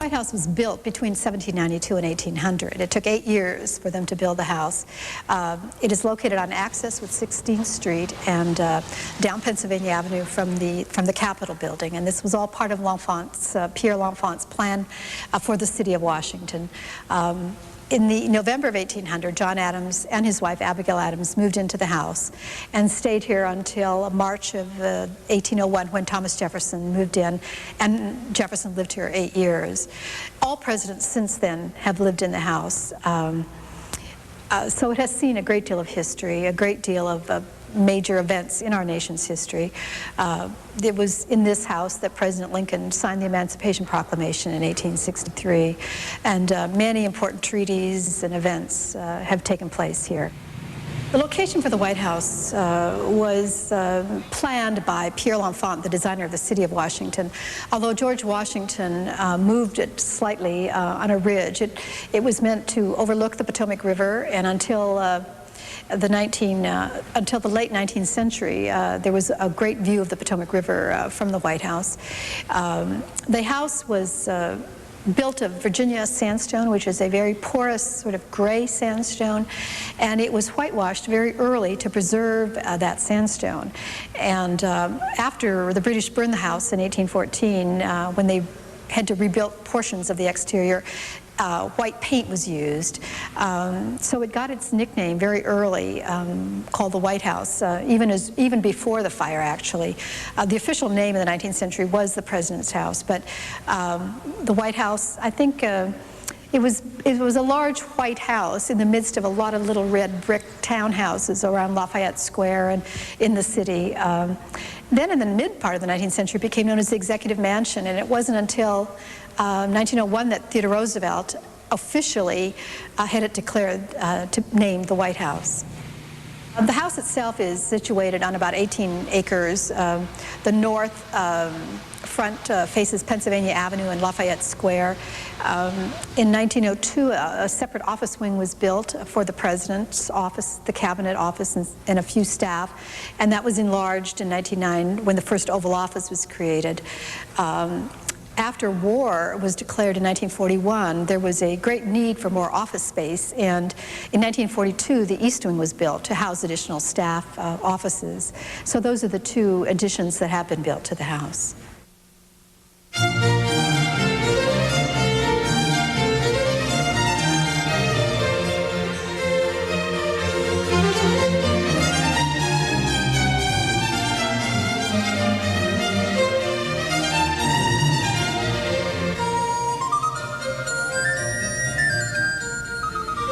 White House was built between 1792 and 1800. It took 8 years for them to build the house. It is located on access with 16th Street and down Pennsylvania Avenue from the Capitol building. And this was all part of L'Enfant's, Pierre L'Enfant's plan for the city of Washington. In the November of 1800, John Adams and his wife Abigail Adams moved into the house and stayed here until March of 1801 when Thomas Jefferson moved in, and Jefferson lived here 8 years. All presidents since then have lived in the house. So it has seen a great deal of history, a great deal of major events in our nation's history. It was in this house that President Lincoln signed the Emancipation Proclamation in 1863, and many important treaties and events have taken place here. The location for the White House was planned by Pierre L'Enfant, the designer of the city of Washington. Although George Washington moved it slightly on a ridge, it was meant to overlook the Potomac River, and until the late 19th century, there was a great view of the Potomac River from the White House. The house was built of Virginia sandstone, which is a very porous sort of gray sandstone, and it was whitewashed very early to preserve that sandstone. And after the British burned the house in 1814, when they had to rebuild portions of the exterior, white paint was used. So it got its nickname very early, called the White House, even before the fire, actually. The official name in the 19th century was the President's House, but the White House, I think it was a large white house in the midst of a lot of little red brick townhouses around Lafayette Square and in the city. Then in the mid part of the 19th century, it became known as the Executive Mansion, and it wasn't until 1901 that Theodore Roosevelt officially had it declared to name the White House. The house itself is situated on about 18 acres. The north front faces Pennsylvania Avenue and Lafayette Square. In 1902, a separate office wing was built for the President's office, the Cabinet office, and a few staff, and that was enlarged in 1909 when the first Oval Office was created. After war was declared in 1941, there was a great need for more office space, and in 1942, the East Wing was built to house additional staff offices. So those are the two additions that have been built to the house.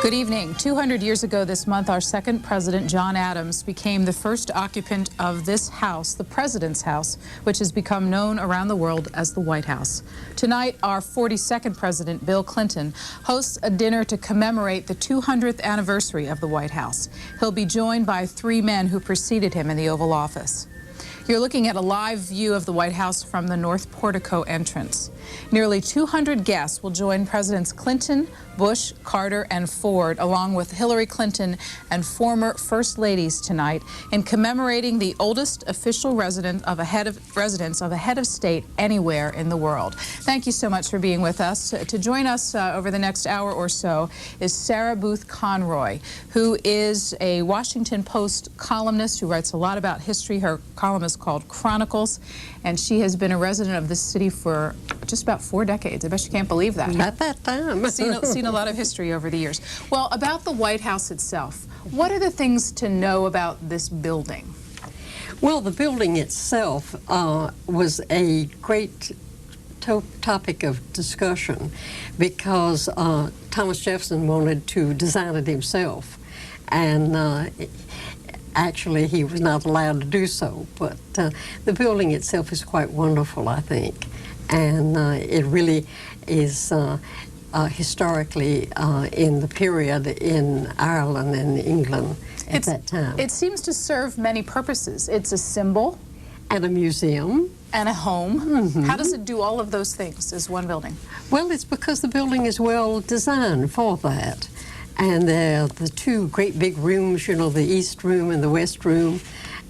Good evening. 200 years ago this month, our second president, John Adams, became the first occupant of this house, the President's House, which has become known around the world as the White House. Tonight, our 42nd president, Bill Clinton, hosts a dinner to commemorate the 200th anniversary of the White House. He'll be joined by 3 men who preceded him in the Oval Office. You're looking at a live view of the White House from the North Portico entrance. Nearly 200 guests will join Presidents Clinton, Bush, Carter, and Ford, along with Hillary Clinton and former First Ladies tonight, in commemorating the oldest official residence of a head of state anywhere in the world. Thank you so much for being with us. To join us over the next hour or so is Sarah Booth Conroy, who is a Washington Post columnist who writes a lot about history. Her column is called Chronicles, and she has been a resident of this city for just about 4 decades. I bet you can't believe that. Not that time. Seen a lot of history over the years. Well, about the White House itself, what are the things to know about this building? Well, the building itself was a great topic of discussion because Thomas Jefferson wanted to design it himself, and actually he was not allowed to do so, but the building itself is quite wonderful, I think, and it really is historically in the period in Ireland and England at that time. It seems to serve many purposes. It's a symbol. And a museum. And a home. Mm-hmm. How does it do all of those things as one building? Well, it's because the building is well designed for that. And there are the 2 great big rooms, you know, the East Room and the West Room,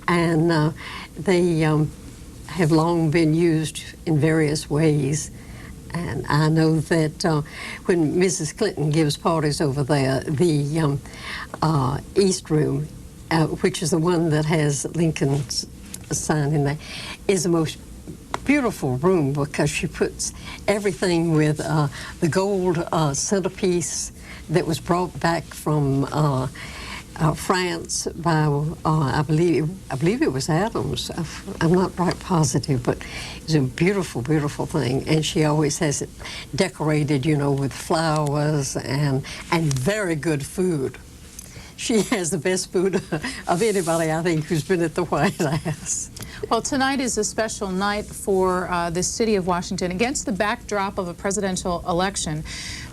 and they have long been used in various ways. And I know that when Mrs. Clinton gives parties over there, the East Room, which is the one that has Lincoln's sign in there, is the most beautiful room because she puts everything with the gold centerpiece that was brought back from France by I believe it was Adams. I'm not right positive, but it's a beautiful, beautiful thing. And she always has it decorated, you know, with flowers and very good food. She has the best food of anybody, I think, who's been at the White House. Well, tonight is a special night for the city of Washington. Against the backdrop of a presidential election,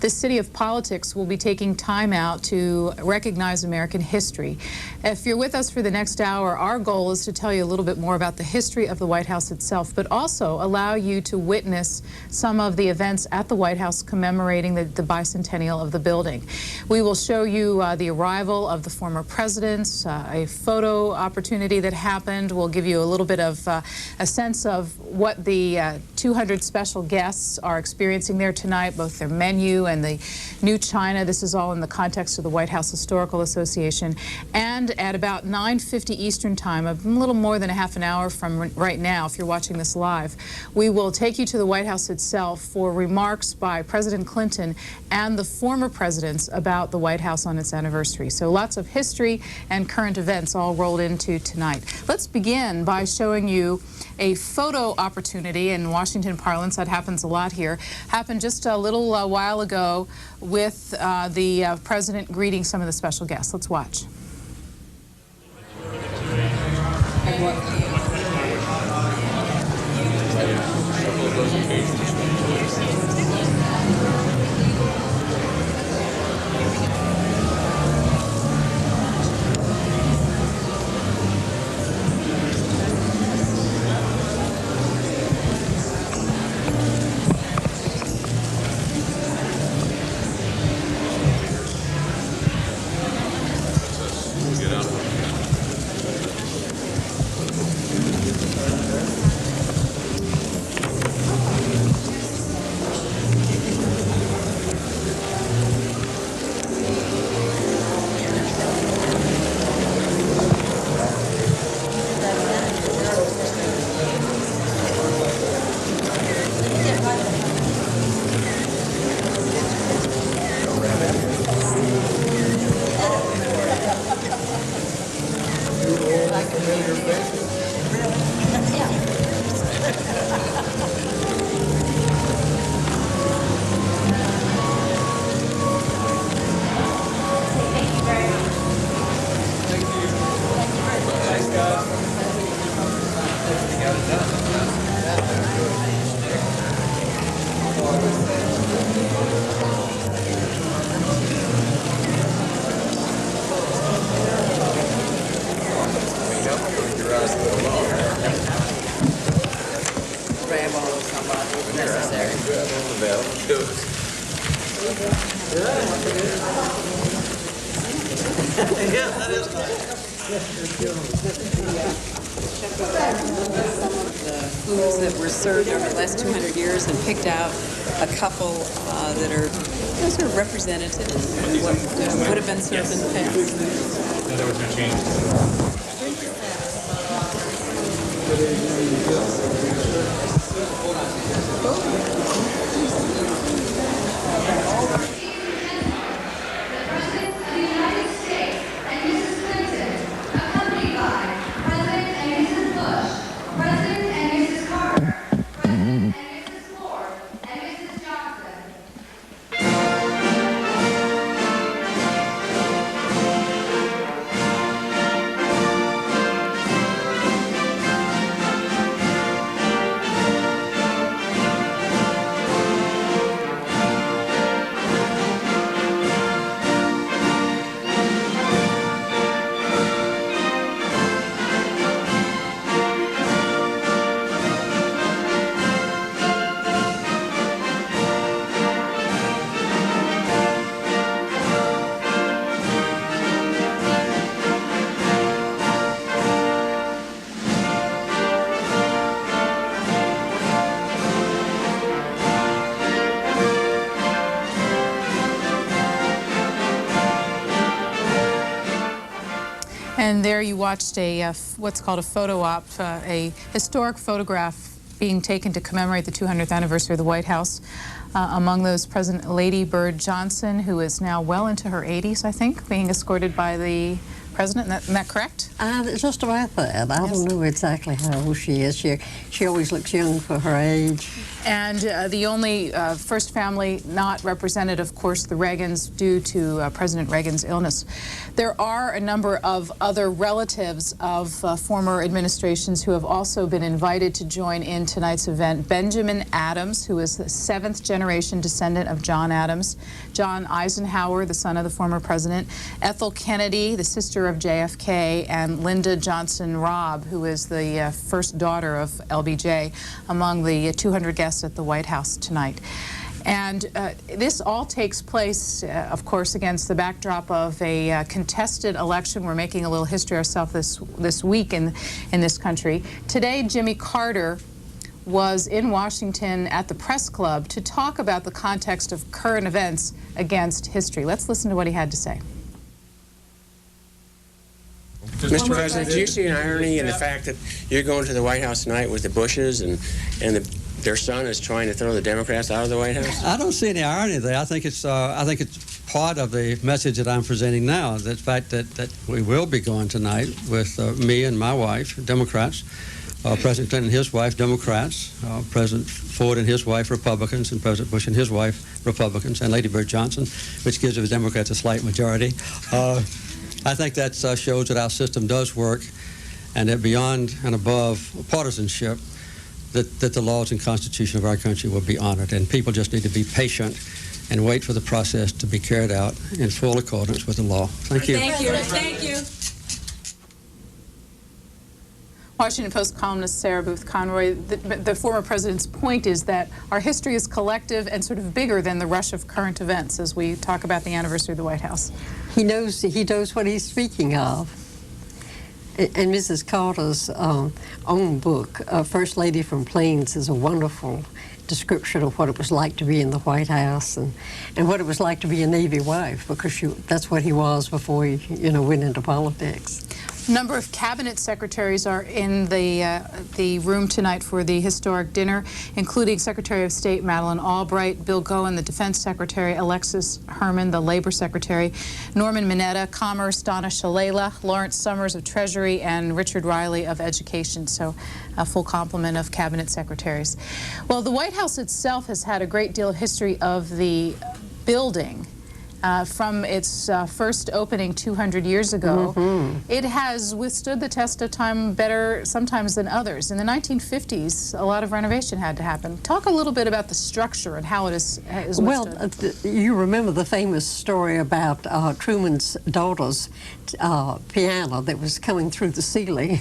the city of politics will be taking time out to recognize American history. If you're with us for the next hour, our goal is to tell you a little bit more about the history of the White House itself, but also allow you to witness some of the events at the White House commemorating the bicentennial of the building. We will show you the arrival of the former presidents, a photo opportunity that happened. We'll give you a little bit of a sense of what the 200 special guests are experiencing there tonight, both their menu and the new china. This is all in the context of the White House Historical Association. And at about 9:50 Eastern Time, a little more than a half an hour from right now, if you're watching this live, we will take you to the White House itself for remarks by President Clinton and the former presidents about the White House on its anniversary. So lots of history and current events all rolled into tonight. Let's begin by showing you a photo opportunity in Washington parlance. That happens a lot here. Happened just a little while ago with the president greeting some of the special guests. Let's watch. Foods that were served over the last 200 years and picked out a couple that are sort of representative of what would have been served in the past. There was no change. And there you watched what's called a photo op, a historic photograph being taken to commemorate the 200th anniversary of the White House. Among those, President Lady Bird Johnson, who is now well into her 80s, I think, being escorted by the President. Isn't that correct? Just about that. I don't know exactly how old she is. She always looks young for her age. And the only first family not represented, of course, the Reagans, due to President Reagan's illness. There are a number of other relatives of former administrations who have also been invited to join in tonight's event. Benjamin Adams, who is the 7th generation descendant of John Adams. John Eisenhower, the son of the former president. Ethel Kennedy, the sister of JFK, and Lyndon Johnson Robb, who is the first daughter of LBJ, among the 200 guests at the White House tonight. And this all takes place, of course, against the backdrop of a contested election. We're making a little history ourselves this week in this country. Today, Jimmy Carter was in Washington at the Press Club to talk about the context of current events against history. Let's listen to what he had to say. Mr. President, do you see an irony in the fact that you're going to the White House tonight with the Bushes and their son is trying to throw the Democrats out of the White House? I don't see any irony there. I think it's part of the message that I'm presenting now. The fact that we will be going tonight with me and my wife, Democrats, President Clinton and his wife, Democrats, President Ford and his wife, Republicans, and President Bush and his wife, Republicans, and Lady Bird Johnson, which gives the Democrats a slight majority. I think that shows that our system does work, and that beyond and above partisanship, that the laws and Constitution of our country will be honored. And people just need to be patient and wait for the process to be carried out in full accordance with the law. Thank you. Thank you. Thank you. Washington Post columnist Sarah Booth Conroy, the former president's point is that our history is collective and sort of bigger than the rush of current events as we talk about the anniversary of the White House. He knows what he's speaking of. And Mrs. Carter's own book, First Lady from Plains, is a wonderful description of what it was like to be in the White House and what it was like to be a Navy wife, because that's what he was before he went into politics. A number of cabinet secretaries are in the room tonight for the historic dinner, including Secretary of State Madeleine Albright, Bill Goen, the Defense Secretary, Alexis Herman, the Labor Secretary, Norman Mineta, Commerce, Donna Shalala, Lawrence Summers of Treasury, and Richard Riley of Education. So a full complement of cabinet secretaries. Well, the White House itself has had a great deal of history of the building. From its first opening 200 years ago, it has withstood the test of time better sometimes than others. In the 1950s, a lot of renovation had to happen. Talk a little bit about the structure and how it is withstood. Well, you remember the famous story about Truman's daughter's piano that was coming through the ceiling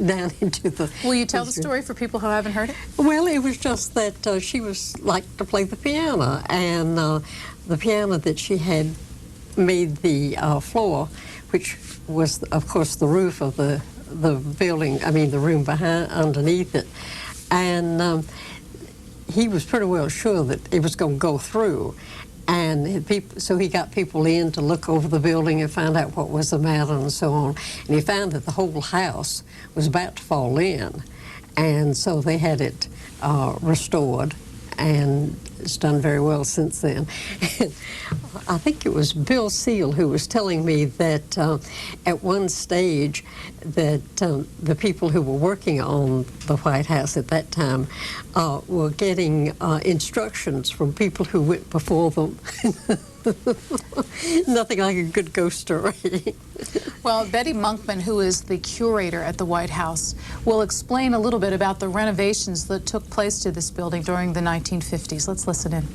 down into the... Will you tell the story for people who haven't heard it? Well, it was just that she was liked to play the piano, and the piano that she had made the floor, which was, of course, the roof of the building, the room underneath it. And he was pretty well sure that it was going to go through. And so he got people in to look over the building and find out what was the matter and so on. And he found that the whole house was about to fall in. And so they had it restored, and it's done very well since then. I think it was Bill Seal who was telling me that at one stage that the people who were working on the White House at that time were getting instructions from people who went before them. Nothing like a good ghost story. Well, Betty Monkman, who is the curator at the White House, will explain a little bit about the renovations that took place to this building during the 1950s. Let's listen in.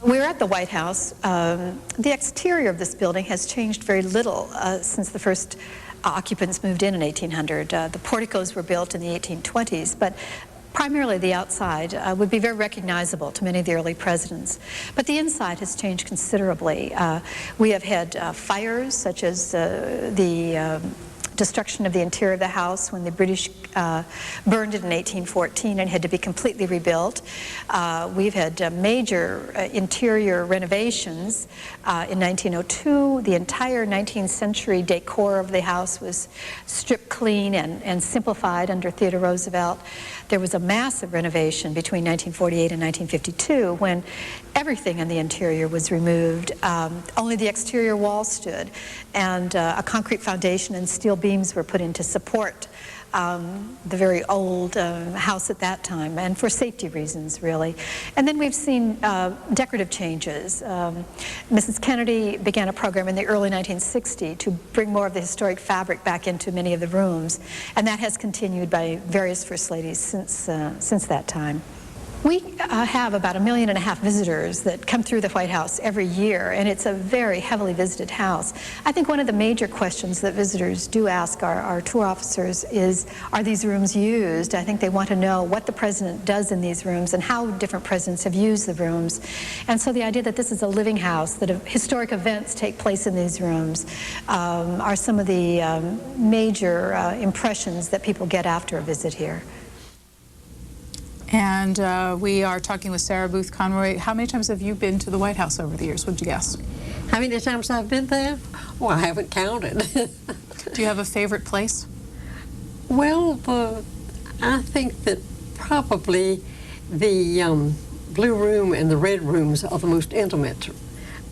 We're at the White House. The exterior of this building has changed very little since the first occupants moved in 1800. The porticos were built in the 1820s, but primarily the outside would be very recognizable to many of the early presidents. But the inside has changed considerably. We have had fires such as the destruction of the interior of the house when the British burned it in 1814 and had to be completely rebuilt. We've had major interior renovations. In 1902, the entire 19th century decor of the house was stripped clean and simplified under Theodore Roosevelt. There was a massive renovation between 1948 and 1952 when everything in the interior was removed. Only the exterior walls stood, and a concrete foundation and steel beams were put in to support the very old house at that time, and for safety reasons, really. And then we've seen decorative changes. Mrs. Kennedy began a program in the early 1960s to bring more of the historic fabric back into many of the rooms, and that has continued by various First Ladies since that time. We have about 1.5 million visitors that come through the White House every year, and it's a very heavily visited house. I think one of the major questions that visitors do ask our tour officers is, are these rooms used? I think they want to know what the president does in these rooms and how different presidents have used the rooms. And so the idea that this is a living house, that historic events take place in these rooms, are some of the major impressions that people get after a visit here. And we are talking with Sarah Booth Conroy. How many times have you been to the White House over the years? What'd you guess? How many times I've been there? Well, I haven't counted. Do you have a favorite place? Well, I think that probably the blue room and the red rooms are the most intimate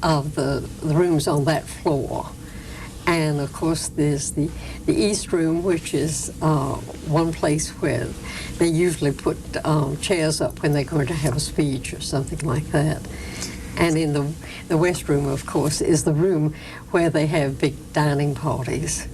of the rooms on that floor. And of course there's the East Room, which is one place where they usually put chairs up when they're going to have a speech or something like that. And in the West Room, of course, is the room where they have big dining parties,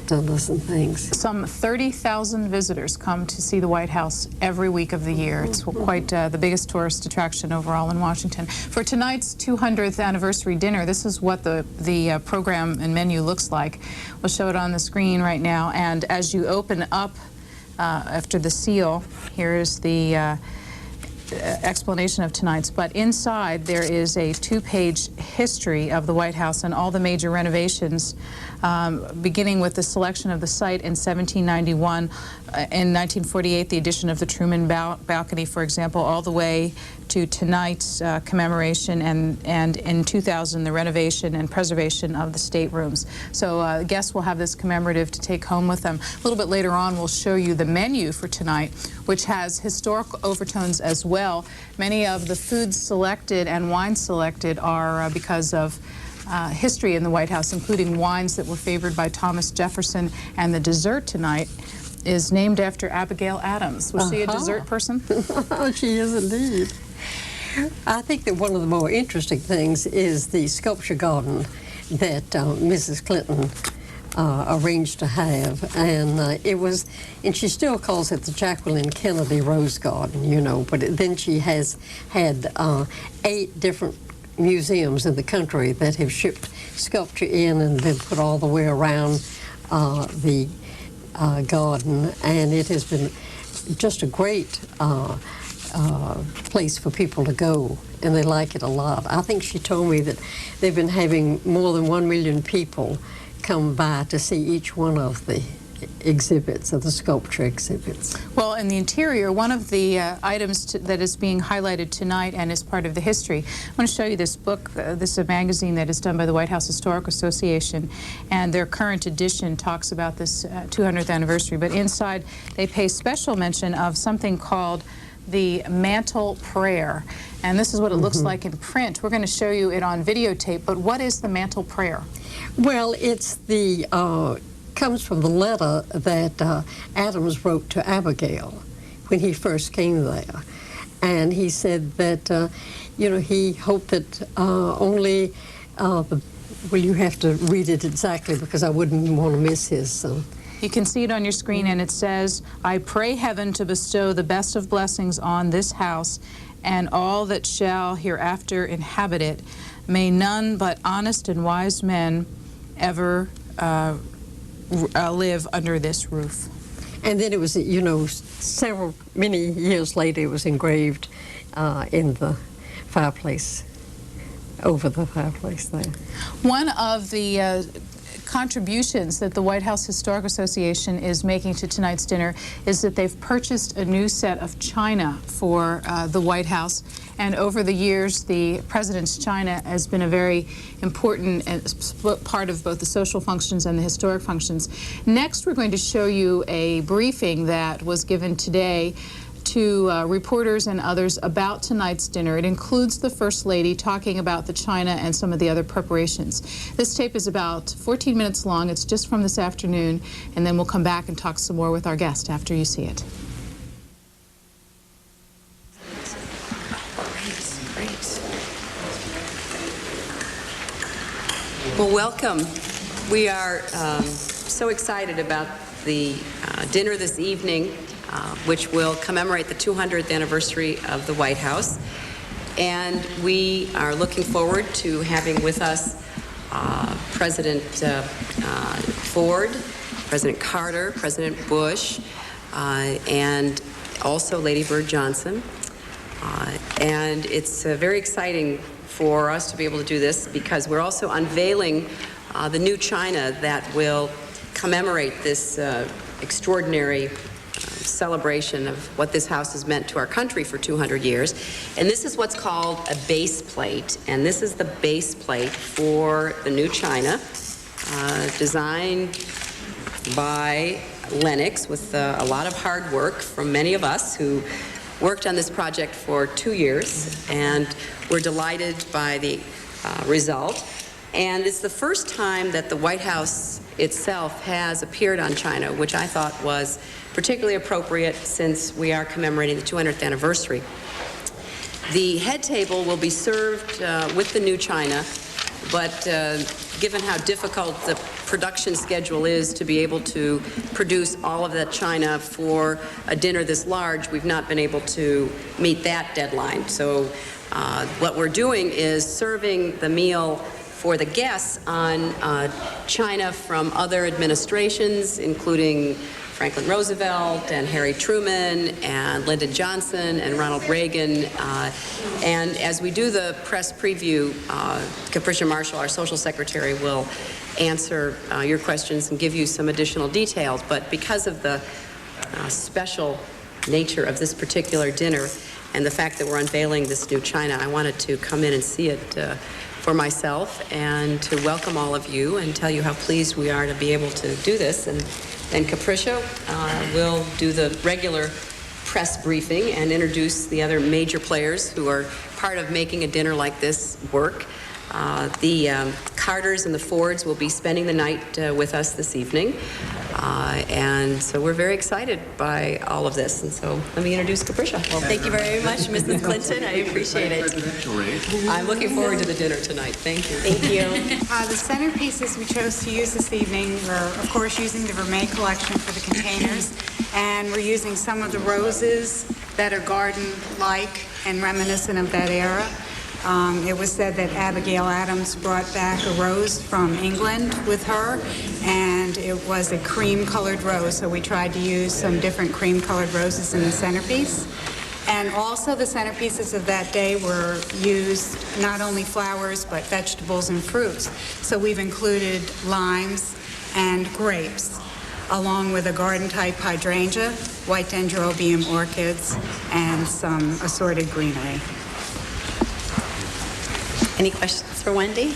dinners and things. Some 30,000 visitors come to see the White House every week of the year. It's quite the biggest tourist attraction overall in Washington. For tonight's 200th anniversary dinner, this is what the program and menu looks like. We'll show it on the screen right now. And as you open up after the seal, here is the explanation of tonight's, but inside there is a 2-page history of the White House and all the major renovations, beginning with the selection of the site in 1791, in 1948 the addition of the Truman balcony, for example, all the way to tonight's commemoration, and in 2000 the renovation and preservation of the staterooms. So guests will have this commemorative to take home with them. A little bit later on we'll show you the menu for tonight, which has historical overtones as well. Many of the foods selected and wines selected are because of history in the White House, including wines that were favored by Thomas Jefferson, and the dessert tonight is named after Abigail Adams. Was she a dessert person? She is indeed. I think that one of the more interesting things is the sculpture garden that Mrs. Clinton arranged to have, and and she still calls it the Jacqueline Kennedy Rose Garden, you know, but then she has had 8 different museums in the country that have shipped sculpture in and then put all the way around the garden, and it has been just a great place for people to go, and they like it a lot. I think she told me that they've been having more than 1 million people come by to see each one of the exhibits, of the sculpture exhibits. Well, in the interior, one of the items that is being highlighted tonight and is part of the history, I want to show you this book. This is a magazine that is done by the White House Historic Association, and their current edition talks about this 200th anniversary, but inside they pay special mention of something called the Mantle Prayer, and this is what it looks like in print. We're going to show you it on videotape, but what is the Mantle Prayer? Well, it's the comes from the letter that Adams wrote to Abigail when he first came there, and he said that you know, he hoped that only well, you have to read it exactly because I wouldn't want to miss his. You can see it on your screen, and it says, "I pray heaven to bestow the best of blessings on this house and all that shall hereafter inhabit it. May none but honest and wise men ever live under this roof." And then it was, you know, many years later, it was engraved in the fireplace, over the fireplace there. One of the contributions that the White House Historic Association is making to tonight's dinner is that they've purchased a new set of china for the White House. And over the years, the president's china has been a very important part of both the social functions and the historic functions. Next, we're going to show you a briefing that was given today to reporters and others about tonight's dinner. It includes the First Lady talking about the china and some of the other preparations. This tape is about 14 minutes long. It's just from this afternoon, and then we'll come back and talk some more with our guest after you see it. Great. Well, welcome. We are so excited about the dinner this evening, which will commemorate the 200th anniversary of the White House. And we are looking forward to having with us President Ford, President Carter, President Bush, and also Lady Bird Johnson. And it's very exciting for us to be able to do this because we're also unveiling the new china that will commemorate this extraordinary celebration of what this house has meant to our country for 200 years. And this is what's called a base plate. And this is the base plate for the new china, designed by Lennox with a lot of hard work from many of us who worked on this project for 2 years. And we're delighted by the result. And it's the first time that the White House itself has appeared on china, which I thought was particularly appropriate since we are commemorating the 200th anniversary. The head table will be served with the new china, but given how difficult the production schedule is to be able to produce all of that china for a dinner this large, we've not been able to meet that deadline. So what we're doing is serving the meal for the guests on china from other administrations, including Franklin Roosevelt and Harry Truman and Lyndon Johnson and Ronald Reagan. And as we do the press preview, Capricia Marshall, our social secretary, will answer your questions and give you some additional details. But because of the special nature of this particular dinner and the fact that we're unveiling this new china, I wanted to come in and see it for myself and to welcome all of you and tell you how pleased we are to be able to do this. And Capricia will do the regular press briefing and introduce the other major players who are part of making a dinner like this work. The Carters and the Fords will be spending the night with us this evening. And so we're very excited by all of this. And so let me introduce Capricia. Well, thank you very much, Mrs. Clinton. I appreciate it. I'm looking forward to the dinner tonight. Thank you. Thank you. The centerpieces we chose to use this evening were, of course, using the Vermeer collection for the containers. And we're using some of the roses that are garden-like and reminiscent of that era. It was said that Abigail Adams brought back a rose from England with her, and it was a cream-colored rose, so we tried to use some different cream-colored roses in the centerpiece. And also the centerpieces of that day were used not only flowers, but vegetables and fruits. So we've included limes and grapes, along with a garden-type hydrangea, white dendrobium orchids, and some assorted greenery. Any questions for Wendy?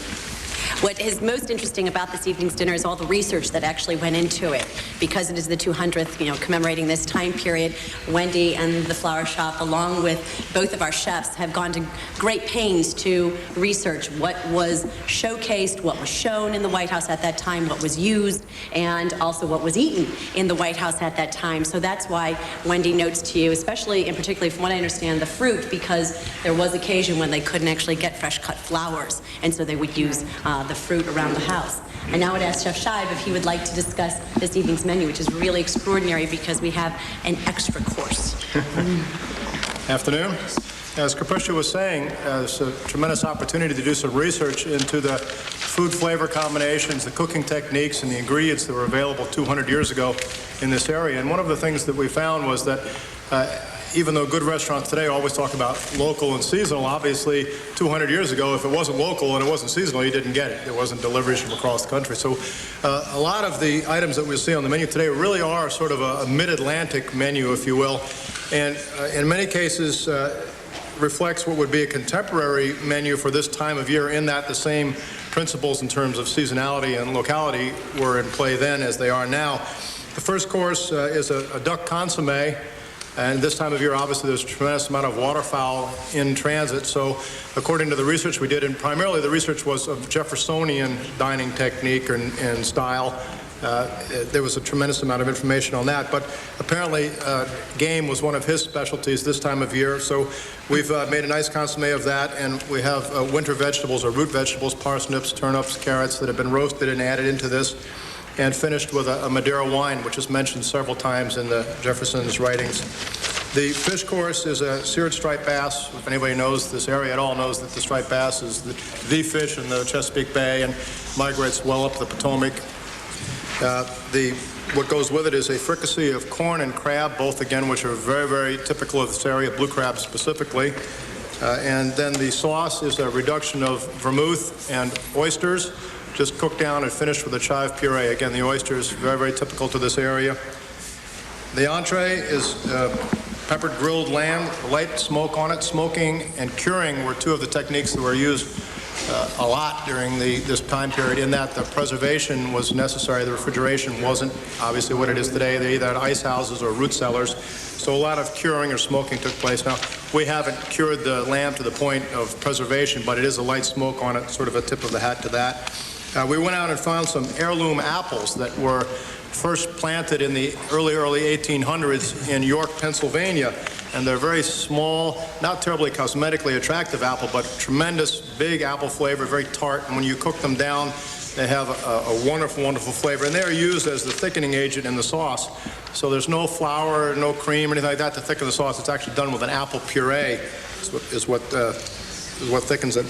What is most interesting about this evening's dinner is all the research that actually went into it. Because it is the 200th, commemorating this time period, Wendy and the Flower Shop, along with both of our chefs, have gone to great pains to research what was showcased, what was shown in the White House at that time, what was used, and also what was eaten in the White House at that time. So that's why Wendy notes to you, especially and particularly from what I understand, the fruit, because there was occasion when they couldn't actually get fresh cut flowers, and so they would use the fruit around the house. I now would ask Chef Scheib if he would like to discuss this evening's menu, which is really extraordinary because we have an extra course. Afternoon. As Capricia was saying, it's a tremendous opportunity to do some research into the food flavor combinations, the cooking techniques, and the ingredients that were available 200 years ago in this area. And one of the things that we found was that even though good restaurants today always talk about local and seasonal, obviously 200 years ago, if it wasn't local and it wasn't seasonal, you didn't get it. There wasn't deliveries from across the country. So a lot of the items that we see on the menu today really are sort of a mid-Atlantic menu, if you will, and in many cases reflects what would be a contemporary menu for this time of year, in that the same principles in terms of seasonality and locality were in play then as they are now. The first course is a duck consomme, and this time of year, obviously, there's a tremendous amount of waterfowl in transit. So according to the research we did, and primarily the research was of Jeffersonian dining technique and style, there was a tremendous amount of information on that. But apparently, game was one of his specialties this time of year. So we've made a nice consomme of that, and we have winter vegetables or root vegetables, parsnips, turnips, carrots that have been roasted and added into this, and finished with a Madeira wine, which is mentioned several times in the Jefferson's writings. The fish course is a seared striped bass. If anybody knows this area at all, knows that the striped bass is the fish in the Chesapeake Bay and migrates well up the Potomac. What goes with it is a fricassee of corn and crab, both again which are very, very typical of this area, blue crab specifically. And then the sauce is a reduction of vermouth and oysters, just cooked down and finished with a chive puree. Again, the oysters, very, very typical to this area. The entree is peppered grilled lamb, light smoke on it. Smoking and curing were two of the techniques that were used a lot during this time period, in that the preservation was necessary. The refrigeration wasn't obviously what it is today. They either had ice houses or root cellars. So a lot of curing or smoking took place. Now, we haven't cured the lamb to the point of preservation, but it is a light smoke on it, sort of a tip of the hat to that. We went out and found some heirloom apples that were first planted in the early 1800s in York, Pennsylvania. And they're very small, not terribly cosmetically attractive apple, but tremendous big apple flavor, very tart. And when you cook them down, they have a wonderful, wonderful flavor. And they're used as the thickening agent in the sauce. So there's no flour, no cream, or anything like that to thicken the sauce. It's actually done with an apple puree is what thickens it.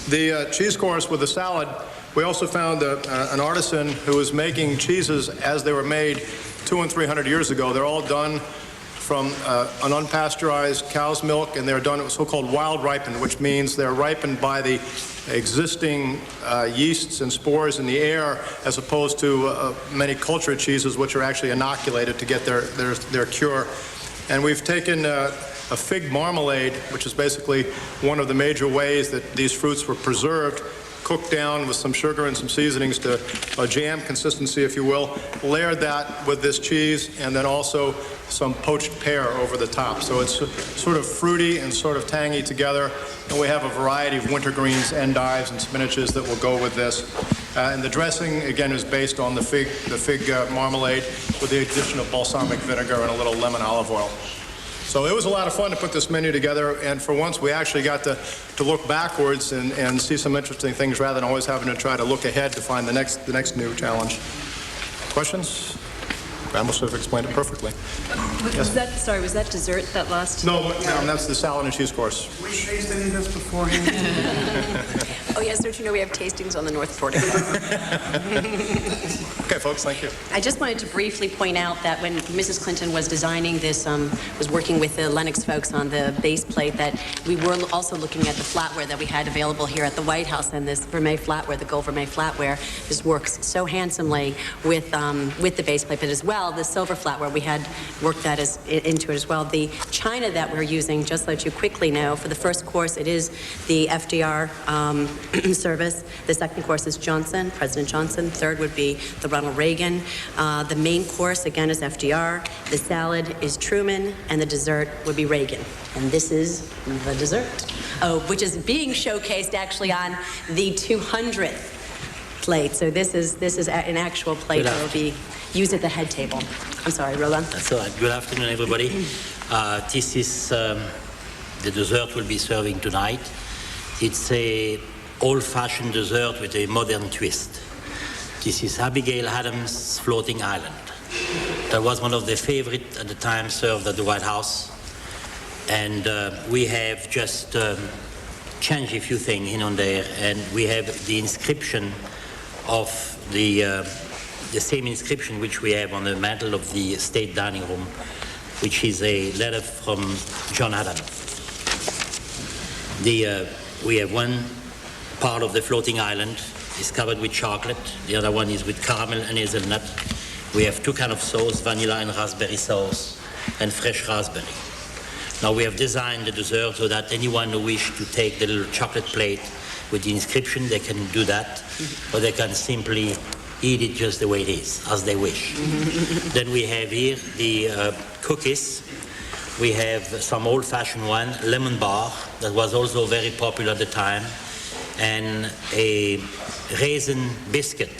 The cheese course with the salad, we also found an artisan who was making cheeses as they were made 200 and 300 years ago. They're all done from an unpasteurized cow's milk, and they're done so-called wild ripened, which means they're ripened by the existing yeasts and spores in the air, as opposed to many cultured cheeses, which are actually inoculated to get their cure. And we've taken a fig marmalade, which is basically one of the major ways that these fruits were preserved, cooked down with some sugar and some seasonings to a jam consistency, if you will, layered that with this cheese, and then also some poached pear over the top. So it's sort of fruity and sort of tangy together, and we have a variety of wintergreens, endives, and spinaches that will go with this. And the dressing, again, is based on the fig marmalade with the addition of balsamic vinegar and a little lemon olive oil. So it was a lot of fun to put this menu together, and for once we actually got to look backwards and see some interesting things rather than always having to try to look ahead to find the next new challenge. Questions? Bramble should have explained it perfectly. Was that dessert that last? No, that's the salad and cheese course. We taste any of this beforehand? Oh yes, don't you know we have tastings on the North Portico? Okay, folks, thank you. I just wanted to briefly point out that when Mrs. Clinton was designing this, was working with the Lennox folks on the base plate, that we were also looking at the flatware that we had available here at the White House, and this vermeil flatware, the gold vermeil flatware, just works so handsomely with the base plate, but as well, the silver flatware, we had worked that into it as well. The china that we're using, just so that you quickly know, for the first course, it is the FDR service. The second course is Johnson, President Johnson. Third would be the Ronald Reagan. The main course, again, is FDR. The salad is Truman, and the dessert would be Reagan. And this is the dessert, which is being showcased actually on the 200th plate. So this is an actual plate that will be used at the head table. I'm sorry, Roland. That's all right. Good afternoon, everybody. This is the dessert we'll be serving tonight. It's a old-fashioned dessert with a modern twist. This is Abigail Adams' Floating Island. That was one of the favorite at the time served at the White House. And we have just changed a few things in on there, and we have the inscription of the same inscription which we have on the mantle of the state dining room which is a letter from John Adams. We have one part of the floating island is covered with chocolate. The other one is with caramel and hazelnut. We have two kinds of sauce, vanilla and raspberry sauce, and fresh raspberry. Now we have designed the dessert so that anyone who wishes to take the little chocolate plate with the inscription, they can do that, or they can simply eat it just the way it is, as they wish. Then we have here the cookies. We have some old-fashioned one, lemon bar, that was also very popular at the time, and a raisin biscuit.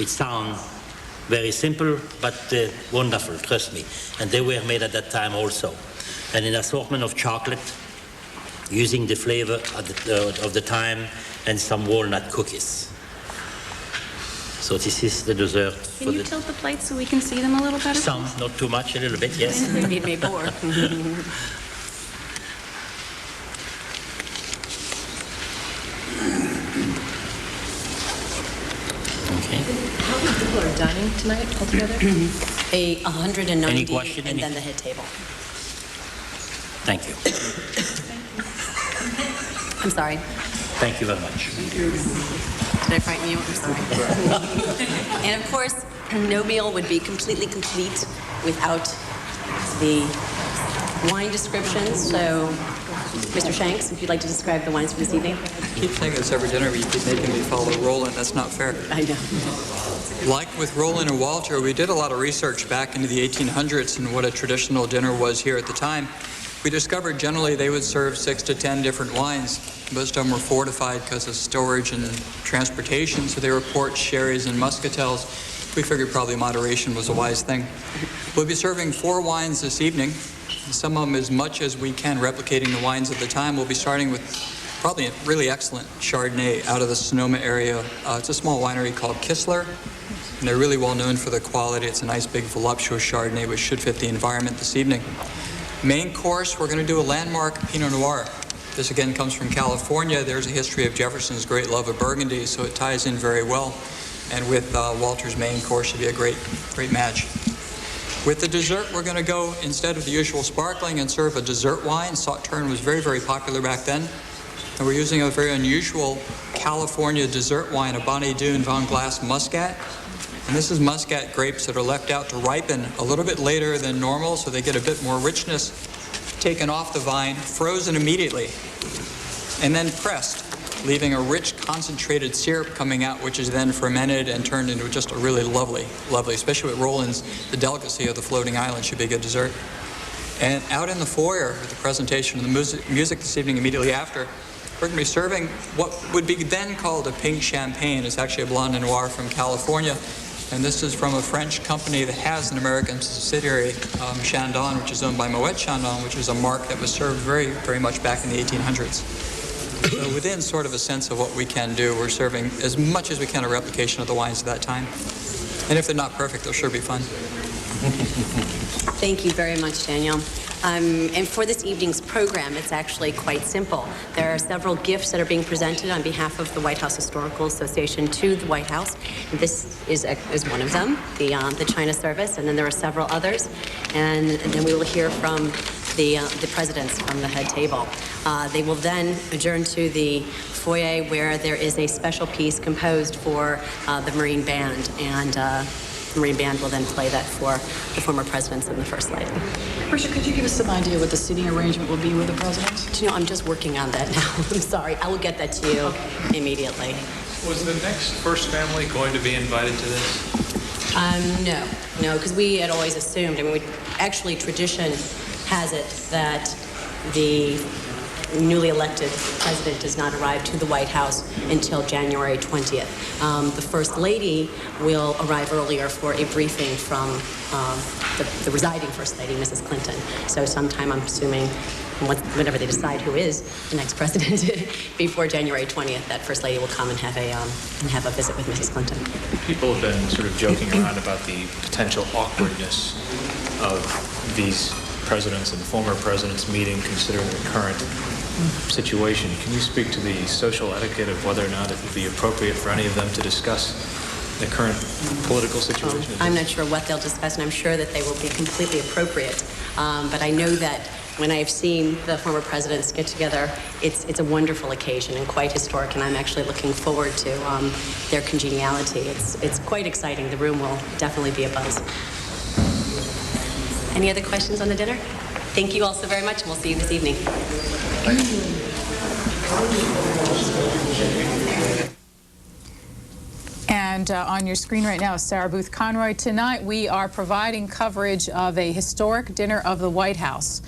It sounds very simple, but wonderful, trust me. And they were made at that time also. And an assortment of chocolate, using the flavor of the time, and some walnut cookies. So this is the dessert. Can you tilt the plates so we can see them a little better? Some, not too much, a little bit, yes. Maybe it may bore. How many people are dining tonight altogether? 190, Any question? and then the head table. Thank you. I'm sorry. Thank you very much. Did I frighten you? I'm sorry. And of course, no meal would be completely complete without the wine descriptions. So, Mr. Shanks, if you'd like to describe the wines for this evening. I keep saying this every dinner, but you keep making me follow Roland. That's not fair. I know. Like with Roland and Walter, we did a lot of research back into the 1800s and what a traditional dinner was here at the time. We discovered generally they would serve 6 to 10 different wines. Most of them were fortified because of storage and transportation, so they were ports, sherries, and muscatels. We figured probably moderation was a wise thing. We'll be serving 4 wines this evening, some of them as much as we can replicating the wines of the time. We'll be starting with probably a really excellent Chardonnay out of the Sonoma area. It's a small winery called Kistler, and they're really well known for the quality. It's a nice big voluptuous Chardonnay which should fit the environment this evening. Main course, we're going to do a landmark Pinot Noir. This again comes from California. There's a history of Jefferson's great love of Burgundy, so it ties in very well. And with Walter's main course should be a great match. With the dessert, we're going to go, instead of the usual sparkling, and serve a dessert wine. Sauterne was very, very popular back then. And we're using a very unusual California dessert wine, a Bonnet Dune Van Glass Muscat. And this is Muscat grapes that are left out to ripen a little bit later than normal, so they get a bit more richness taken off the vine, frozen immediately, and then pressed, leaving a rich concentrated syrup coming out, which is then fermented and turned into just a really lovely, especially with Roland's, the delicacy of the floating island should be a good dessert. And out in the foyer with the presentation of the music this evening immediately after, we're going to be serving what would be then called a pink champagne. It's actually a Blanc de Noir from California. And this is from a French company that has an American subsidiary, Chandon, which is owned by Moet Chandon, which is a mark that was served very, very much back in the 1800s. So within sort of a sense of what we can do, we're serving as much as we can a replication of the wines of that time. And if they're not perfect, they'll sure be fun. Thank you very much, Daniel. And for this evening's program, it's actually quite simple. There are several gifts that are being presented on behalf of the White House Historical Association to the White House. This is one of them, the China service, and then there are several others. And then we will hear from the presidents from the head table. They will then adjourn to the foyer where there is a special piece composed for the Marine Band, and the Marine Band will then play that for the former presidents and the First Lady. Marcia, could you give us some idea what the seating arrangement will be with the presidents? Do you know, I'm just working on that now. I'm sorry. I will get that to you immediately. Was the next First family going to be invited to this? No, because we had always assumed, actually tradition has it that the newly elected president does not arrive to the White House until January 20th. The First Lady will arrive earlier for a briefing from the residing First Lady, Mrs. Clinton. So sometime, I'm assuming, whenever they decide who is the next president, before January 20th, that First Lady will come and have a visit with Mrs. Clinton. People have been sort of joking around about the potential awkwardness of these presidents and former presidents meeting, considering the current situation. Can you speak to the social etiquette of whether or not it would be appropriate for any of them to discuss the current political situation? I'm not sure what they'll discuss, and I'm sure that they will be completely appropriate. But I know that when I've seen the former presidents get together, it's a wonderful occasion and quite historic, and I'm actually looking forward to their congeniality. It's quite exciting. The room will definitely be abuzz. Any other questions on the dinner? Thank you all so very much, and we'll see you this evening. And on your screen right now is Sarah Booth Conroy. Tonight we are providing coverage of a historic dinner of the White House,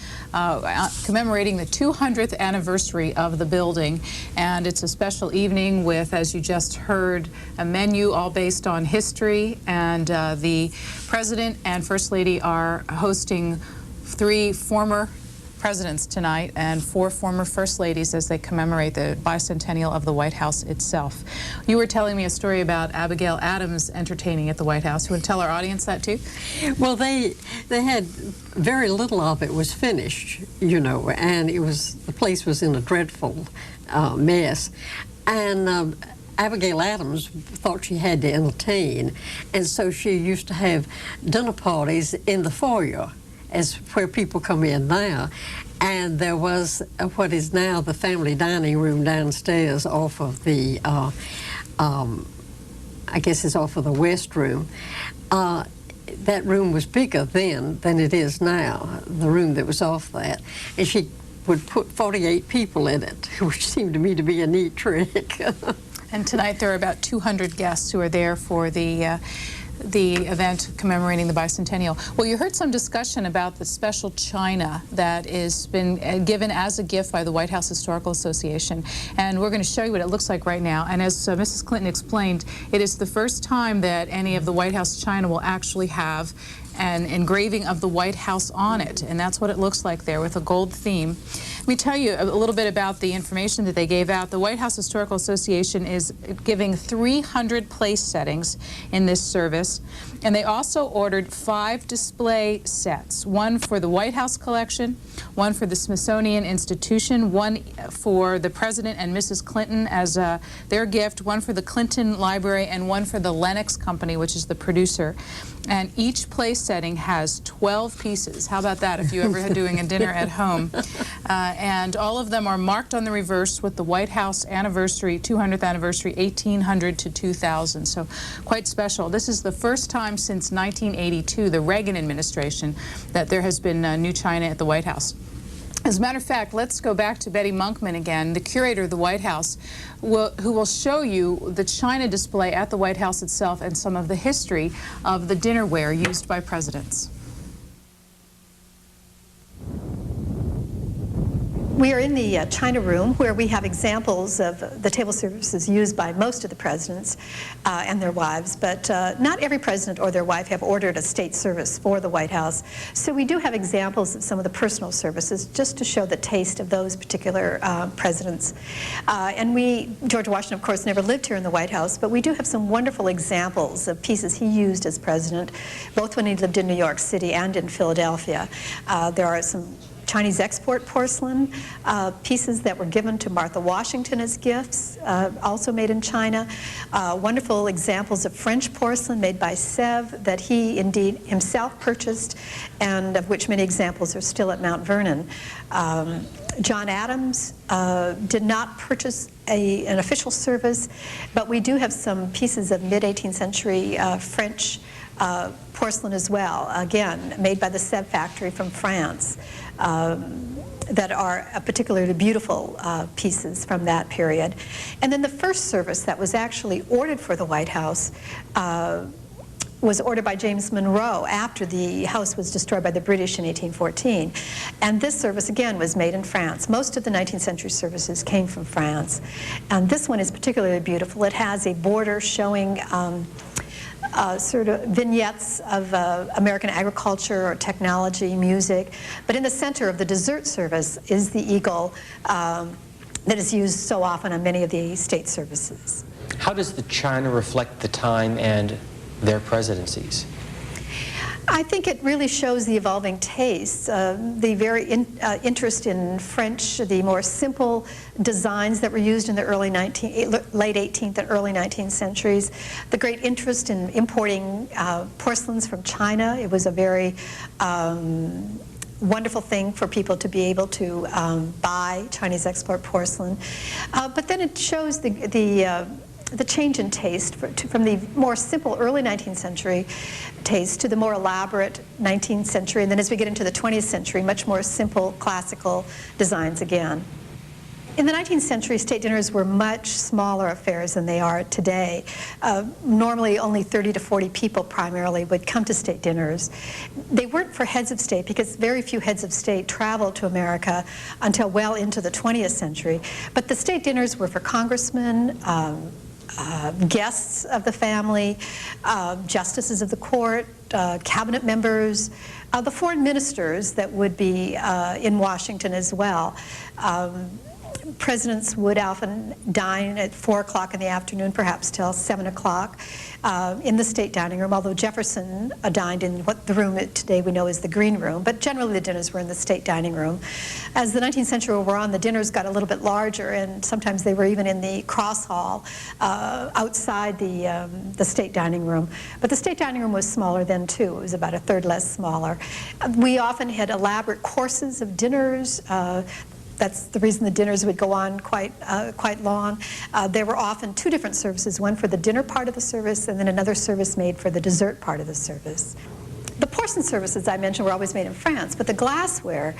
commemorating the 200th anniversary of the building. And it's a special evening with, as you just heard, a menu all based on history. And the President and First Lady are hosting 3 former presidents tonight and 4 former First Ladies as they commemorate the bicentennial of the White House itself. You were telling me a story about Abigail Adams entertaining at the White House. You want to tell our audience that too? Well, they had very little of it was finished, you know, and the place was in a dreadful mess. And Abigail Adams thought she had to entertain, and so she used to have dinner parties in the foyer, as where people come in now. And there was what is now the family dining room downstairs off of the, I guess it's off of the West Room. That room was bigger then than it is now, the room that was off that. And she would put 48 people in it, which seemed to me to be a neat trick. And tonight there are about 200 guests who are there for the event commemorating the bicentennial. Well, you heard some discussion about the special china that has been given as a gift by the White House Historical Association, and we're going to show you what it looks like right now. And as Mrs. Clinton explained, it is the first time that any of the White House china will actually have an engraving of the White House on it, and that's what it looks like there with a gold theme. Let me tell you a little bit about the information that they gave out. The White House Historical Association is giving 300 place settings in this service, and they also ordered 5 display sets, one for the White House collection, one for the Smithsonian Institution, one for the President and Mrs. Clinton as their gift, one for the Clinton Library, and one for the Lenox Company, which is the producer. And each place setting has 12 pieces. How about that if you ever had doing a dinner at home? And all of them are marked on the reverse with the White House anniversary, 200th anniversary, 1800 to 2000. So quite special. This is the first time since 1982, the Reagan administration, that there has been new china at the White House. As a matter of fact, let's go back to Betty Monkman again, the curator of the White House, who will show you the china display at the White House itself and some of the history of the dinnerware used by presidents. We are in the China room where we have examples of the table services used by most of the presidents and their wives, but not every president or their wife have ordered a state service for the White House. So we do have examples of some of the personal services just to show the taste of those particular presidents. George Washington, of course, never lived here in the White House, but we do have some wonderful examples of pieces he used as president, both when he lived in New York City and in Philadelphia. There are some Chinese export porcelain, pieces that were given to Martha Washington as gifts, also made in China. Wonderful examples of French porcelain made by Sèvres that he indeed himself purchased, and of which many examples are still at Mount Vernon. John Adams did not purchase an official service, but we do have some pieces of mid-18th century French porcelain as well, again, made by the Sèvres factory from France, that are particularly beautiful pieces from that period. And then the first service that was actually ordered for the White House was ordered by James Monroe after the house was destroyed by the British in 1814. And this service, again, was made in France. Most of the 19th century services came from France. And this one is particularly beautiful. It has a border showing sort of vignettes of American agriculture or technology, music. But in the center of the dessert service is the eagle that is used so often on many of the state services. How does the china reflect the time and their presidencies? I think it really shows the evolving tastes, the very interest in French, the more simple designs that were used in the late 18th and early 19th centuries, the great interest in importing porcelains from China. It was a very wonderful thing for people to be able to buy Chinese export porcelain. But then it shows the change in taste from the more simple early 19th century taste to the more elaborate 19th century, and then as we get into the 20th century, much more simple classical designs again. In the 19th century, state dinners were much smaller affairs than they are today. Normally, only 30 to 40 people primarily would come to state dinners. They weren't for heads of state because very few heads of state traveled to America until well into the 20th century. But the state dinners were for congressmen, guests of the family, justices of the court, cabinet members, the foreign ministers that would be in Washington as well. Presidents would often dine at 4 o'clock in the afternoon, perhaps till 7 o'clock in the state dining room, although Jefferson dined in what the room that today we know is the green room, but generally the dinners were in the state dining room. As the 19th century wore on, the dinners got a little bit larger, and sometimes they were even in the cross hall outside the state dining room. But the state dining room was smaller then too. It was about a third less smaller. We often had elaborate courses of dinners. That's the reason the dinners would go on quite long. There were often two different services, one for the dinner part of the service and then another service made for the dessert part of the service. The porcelain services I mentioned were always made in France, but the glassware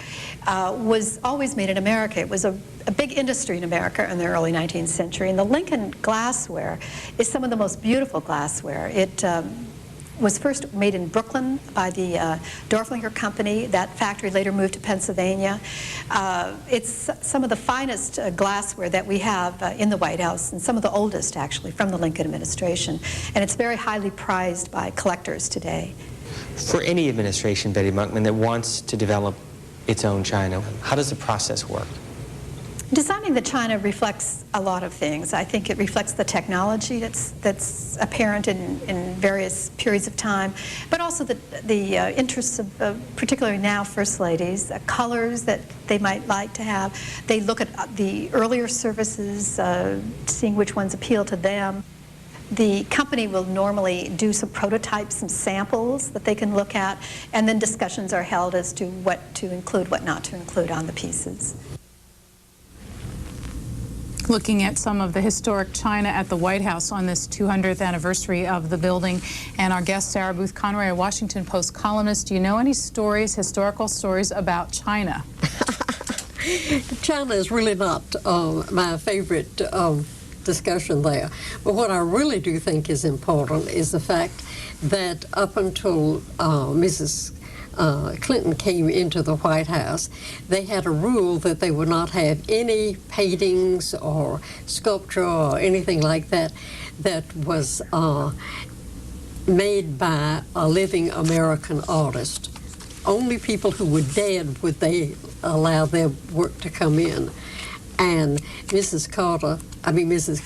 was always made in America. It was a big industry in America in the early 19th century, and the Lincoln glassware is some of the most beautiful glassware. It was first made in Brooklyn by the Dorflinger Company. That factory later moved to Pennsylvania. It's some of the finest glassware that we have in the White House, and some of the oldest, actually, from the Lincoln administration. And it's very highly prized by collectors today. For any administration, Betty Monkman, that wants to develop its own china, how does the process work? Designing the china reflects a lot of things. I think it reflects the technology that's apparent in various periods of time, but also the interests of particularly now First Ladies, colors that they might like to have. They look at the earlier services, seeing which ones appeal to them. The company will normally do some prototypes, some samples that they can look at, and then discussions are held as to what to include, what not to include on the pieces. Looking at some of the historic china at the White House on this 200th anniversary of the building. And our guest, Sarah Booth Conroy, a Washington Post columnist. Do you know any stories, historical stories about China? China is really not my favorite discussion there. But what I really do think is important is the fact that up until Mrs. Clinton came into the White House, they had a rule that they would not have any paintings or sculpture or anything like that that was made by a living American artist. Only people who were dead would they allow their work to come in. And Mrs.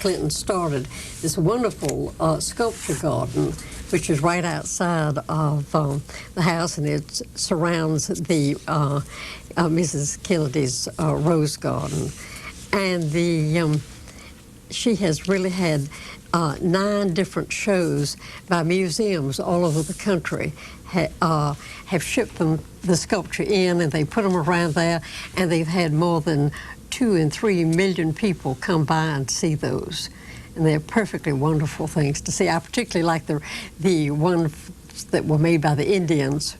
Clinton started this wonderful sculpture garden, which is right outside of the house, and it surrounds the Mrs. Kennedy's rose garden. And she has really had 9 different shows by museums all over the country have shipped them the sculpture in, and they put them around there, and they've had more than 2 and 3 million people come by and see those. And they're perfectly wonderful things to see. I particularly like the ones that were made by the Indians.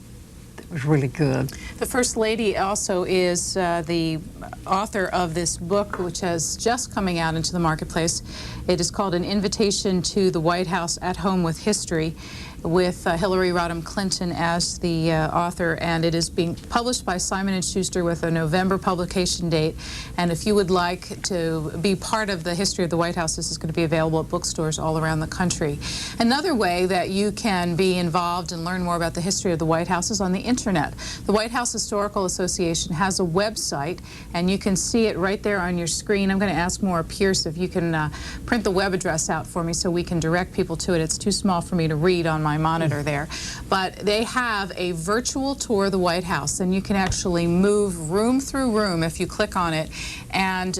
That was really good. The First Lady also is the author of this book, which has just coming out into the marketplace. It is called An Invitation to the White House at Home with History, with Hillary Rodham Clinton as the author, and it is being published by Simon & Schuster with a November publication date. And if you would like to be part of the history of the White House, this is going to be available at bookstores all around the country. Another way that you can be involved and learn more about the history of the White House is on the internet. The White House Historical Association has a website, and you can see it right there on your screen. I'm going to ask Maura Pierce if you can print the web address out for me so we can direct people to it. It's too small for me to read on my monitor there. But they have a virtual tour of the White House, and you can actually move room through room if you click on it and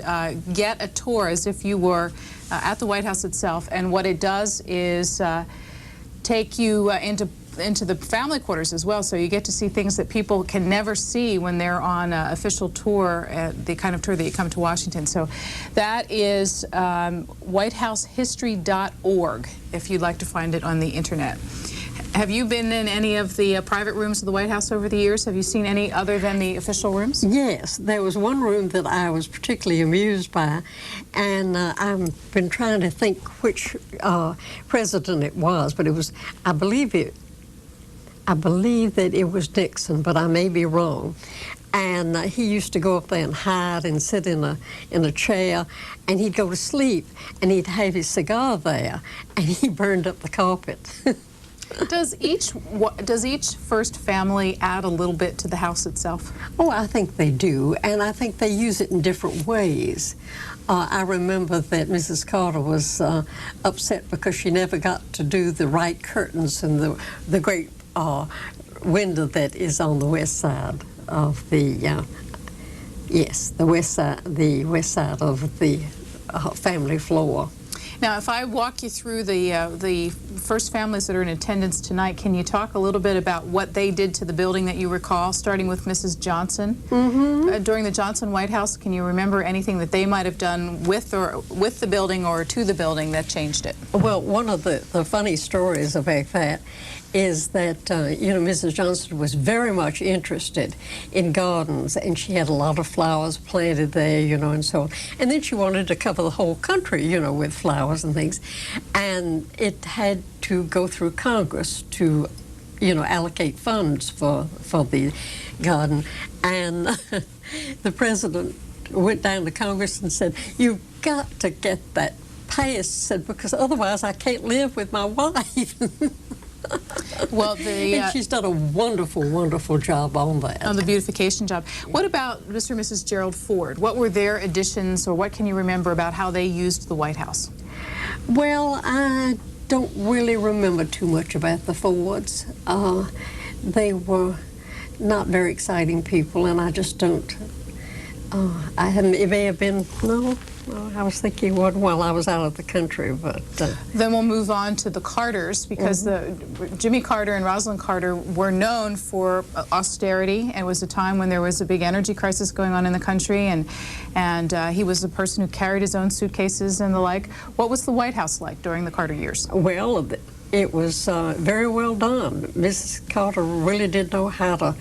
get a tour as if you were at the White House itself. And what it does is take you into into the family quarters as well, so you get to see things that people can never see when they're on an official tour, the kind of tour that you come to Washington. So that is whitehousehistory.org if you'd like to find it on the internet. Have you been in any of the private rooms of the White House over the years? Have you seen any other than the official rooms? Yes, there was one room that I was particularly amused by, and I've been trying to think which president it was, but it was, I believe that it was Nixon, but I may be wrong. And he used to go up there and hide and sit in a chair, and he'd go to sleep, and he'd have his cigar there, and he burned up the carpet. Does each first family add a little bit to the house itself? Oh, I think they do, and I think they use it in different ways. I remember that Mrs. Carter was upset because she never got to do the right curtains and the great window that is on the west side of the the west side of the family floor. Now, if I walk you through the first families that are in attendance tonight, can you talk a little bit about what they did to the building that you recall, starting with Mrs. Johnson? Mm-hmm. During the Johnson White House, can you remember anything that they might have done with the building or to the building that changed it? Well, one of the funny stories about that is that, Mrs. Johnson was very much interested in gardens, and she had a lot of flowers planted there, and so on. And then she wanted to cover the whole country, with flowers and things. And it had to go through Congress to, allocate funds for the garden. And the president went down to Congress and said, "You've got to get that passed," said, "because otherwise I can't live with my wife." Well, and she's done a wonderful, wonderful job on that. On the beautification job. What about Mr. and Mrs. Gerald Ford? What were their additions, or what can you remember about how they used the White House? Well, I don't really remember too much about the Fords. They were not very exciting people, and I just don't. It may have been, no. Well, I was thinking what while I was out of the country, but... Then we'll move on to the Carters, because Jimmy Carter and Rosalind Carter were known for austerity, and it was a time when there was a big energy crisis going on in the country, and he was a person who carried his own suitcases and the like. What was the White House like during the Carter years? Well, it was very well done. Mrs. Carter really did know how to...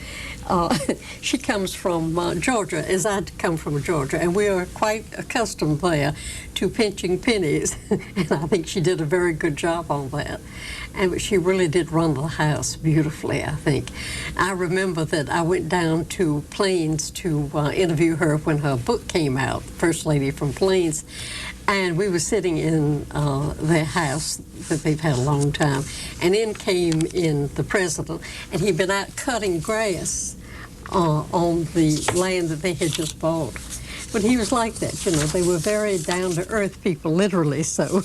she comes from Georgia, as I come from Georgia, and we are quite accustomed there to pinching pennies, and I think she did a very good job on that. And she really did run the house beautifully, I think. I remember that I went down to Plains to interview her when her book came out, First Lady from Plains, and we were sitting in their house that they've had a long time, and in came in the president, and he'd been out cutting grass on the land that they had just bought. But he was like that, they were very down-to-earth people, literally so.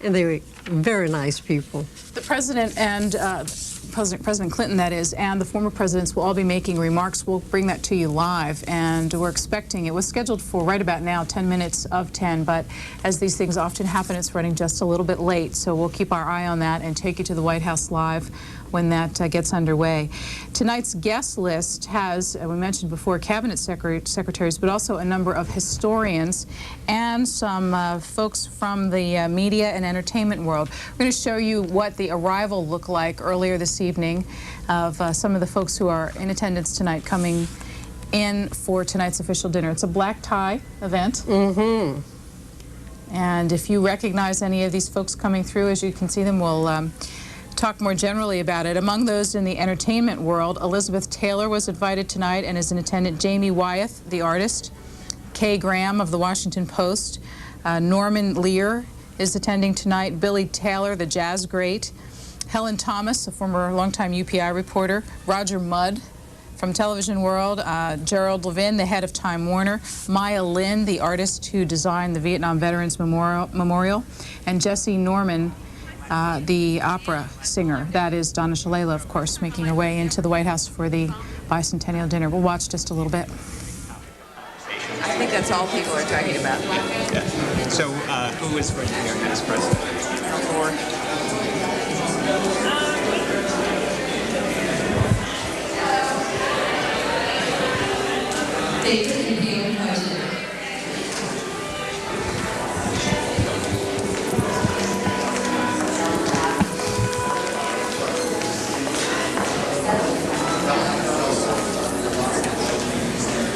And they were very nice people. The president and President Clinton, that is, and the former presidents will all be making remarks. We'll bring that to you live, and we're expecting, it was scheduled for right about now, 10 minutes of 10, but as these things often happen, it's running just a little bit late, so we'll keep our eye on that and take you to the White House live when that gets underway. Tonight's guest list has, we mentioned before, cabinet secretaries, but also a number of historians and some folks from the media and entertainment world. We're going to show you what the arrival looked like earlier this evening of some of the folks who are in attendance tonight coming in for tonight's official dinner. It's a black tie event. Mm-hmm. And if you recognize any of these folks coming through, as you can see them, we'll talk more generally about it. Among those in the entertainment world, Elizabeth Taylor was invited tonight and is in attendance. Jamie Wyeth, the artist. Kay Graham of the Washington Post. Norman Lear is attending tonight. Billy Taylor, the jazz great. Helen Thomas, a former longtime UPI reporter. Roger Mudd from Television World. Gerald Levin, the head of Time Warner. Maya Lin, the artist who designed the Vietnam Veterans Memorial. And Jesse Norman, the opera singer. That is Donna Shalala, of course, making her way into the White House for the bicentennial dinner. We'll watch just a little bit. I think that's all people are talking about. Yeah. So who is going to be our next president? Al Gore. favorite and favorite president.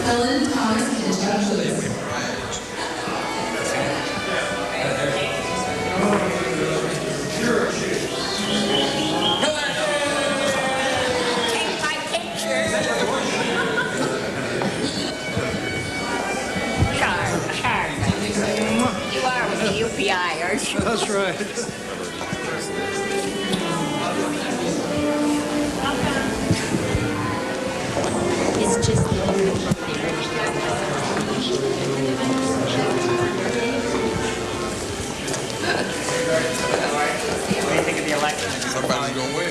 Ellen Thomas Kinshasa. You are with the UPI, aren't you? That's right. It's just What do you think of the election? Somebody's going to win.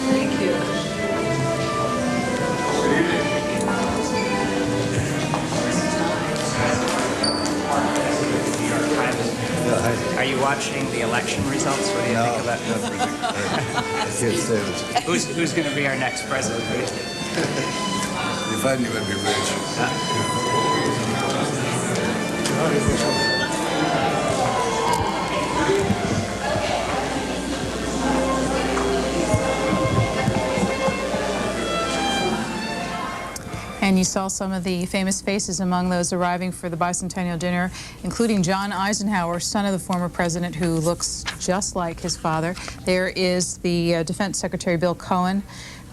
Thank you. Are you watching the election results? What do you think of that? Who's going to be our next president? If I knew, I'd be rich. And you saw some of the famous faces among those arriving for the bicentennial dinner, including John Eisenhower, son of the former president, who looks just like his father. There is the Defense Secretary Bill Cohen,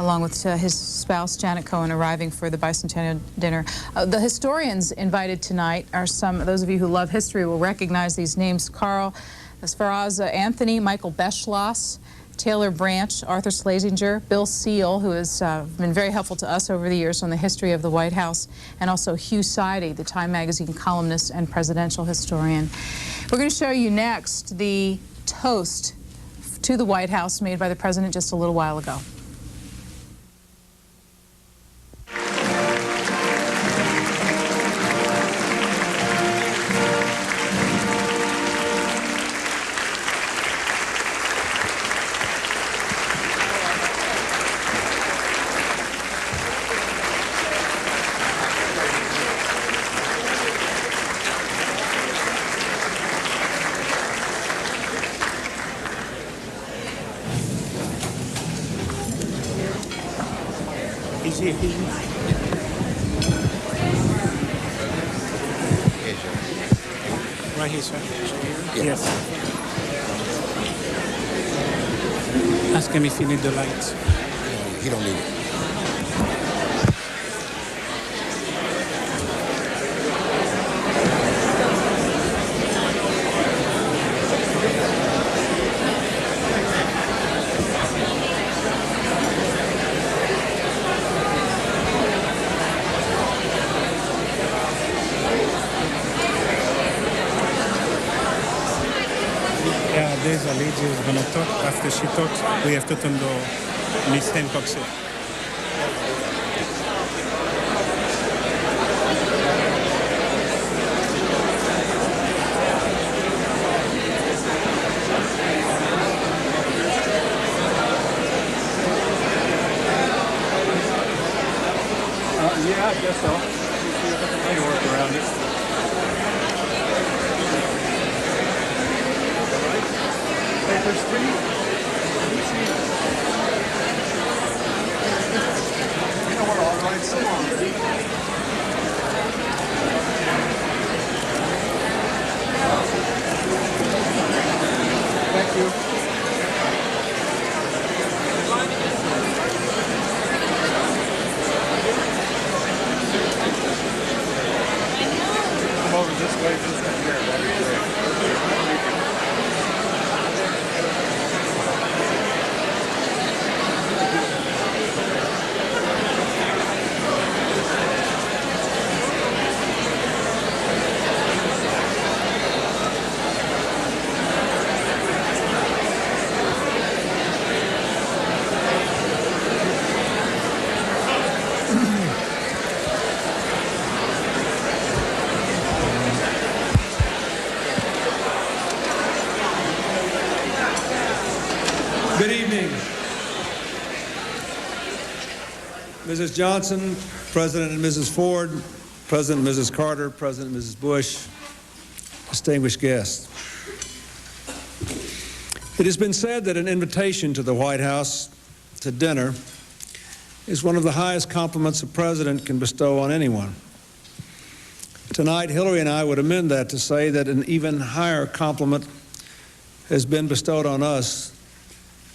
along with his spouse Janet Cohen, arriving for the bicentennial dinner. The historians invited tonight are those of you who love history will recognize these names: Carl Sferrazza Anthony, Michael Beschloss, Taylor Branch, Arthur Schlesinger, Bill Seal, who has been very helpful to us over the years on the history of the White House, and also Hugh Sidey, the Time magazine columnist and presidential historian. We're going to show you next the toast to the White House made by the president just a little while ago. He's here. Right here, sir. Yes. Ask him if you need the lights. He don't need it. Yeah, there's a lady who's going to talk. After she talks, we have to turn the Miss Hancock said. Yeah, I guess so. Maybe work around it. Paper Street. You know what, all right, so on. Thank you. Come over this way, just right here. That'd be great. Mrs. Johnson, President and Mrs. Ford, President and Mrs. Carter, President and Mrs. Bush, distinguished guests. It has been said that an invitation to the White House to dinner is one of the highest compliments a president can bestow on anyone. Tonight, Hillary and I would amend that to say that an even higher compliment has been bestowed on us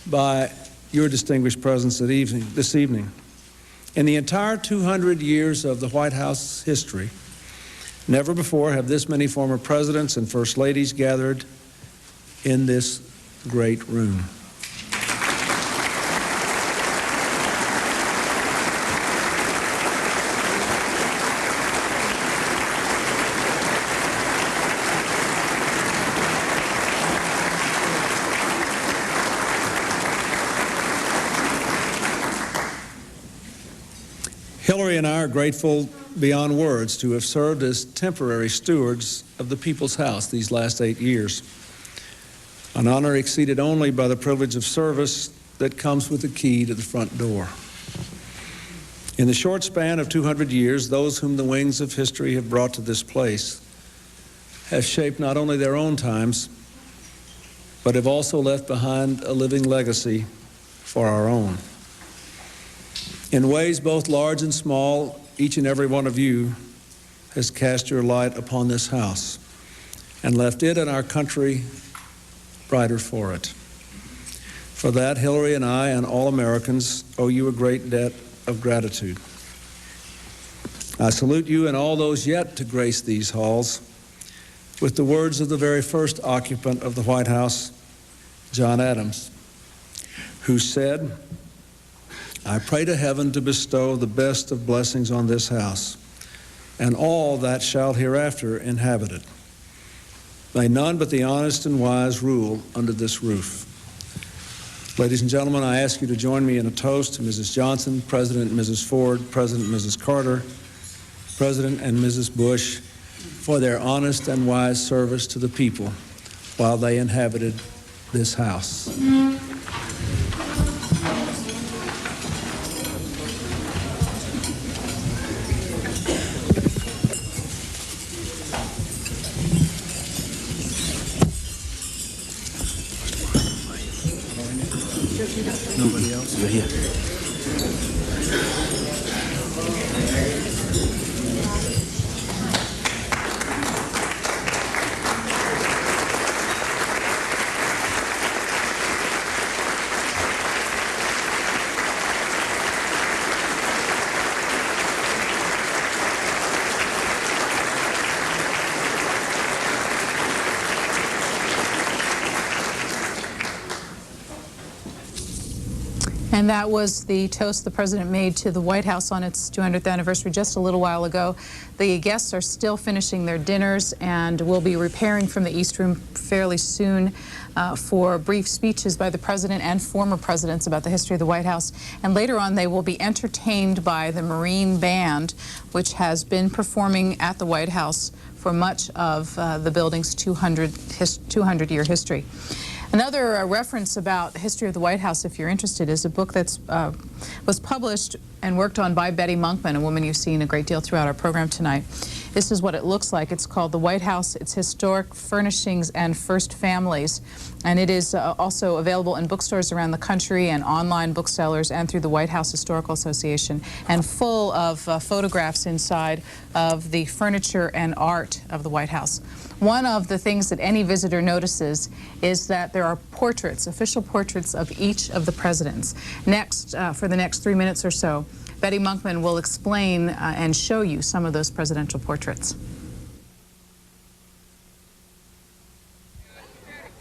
by your distinguished presence this evening. In the entire 200 years of the White House history, never before have this many former presidents and first ladies gathered in this great room. Hillary and I are grateful beyond words to have served as temporary stewards of the People's House these last 8 years, an honor exceeded only by the privilege of service that comes with the key to the front door. In the short span of 200 years, those whom the wings of history have brought to this place have shaped not only their own times, but have also left behind a living legacy for our own. In ways both large and small, each and every one of you has cast your light upon this house and left it and our country brighter for it. For that, Hillary and I and all Americans owe you a great debt of gratitude. I salute you and all those yet to grace these halls with the words of the very first occupant of the White House, John Adams, who said, "I pray to heaven to bestow the best of blessings on this house and all that shall hereafter inhabit it. May none but the honest and wise rule under this roof." Ladies and gentlemen, I ask you to join me in a toast to Mrs. Johnson, President and Mrs. Ford, President and Mrs. Carter, President and Mrs. Bush, for their honest and wise service to the people while they inhabited this house. Nobody else? You're here. And that was the toast the President made to the White House on its 200th anniversary just a little while ago. The guests are still finishing their dinners and will be repairing from the East Room fairly soon for brief speeches by the President and former presidents about the history of the White House. And later on, they will be entertained by the Marine Band, which has been performing at the White House for much of the building's 200-year history. Another reference about the history of the White House, if you're interested, is a book that was published and worked on by Betty Monkman, a woman you've seen a great deal throughout our program tonight. This is what it looks like. It's called The White House, Its Historic Furnishings and First Families. And it is also available in bookstores around the country and online booksellers and through the White House Historical Association, and full of photographs inside of the furniture and art of the White House. One of the things that any visitor notices is that there are portraits, official portraits of each of the presidents. Next, for the next 3 minutes or so, Betty Monkman will explain and show you some of those presidential portraits.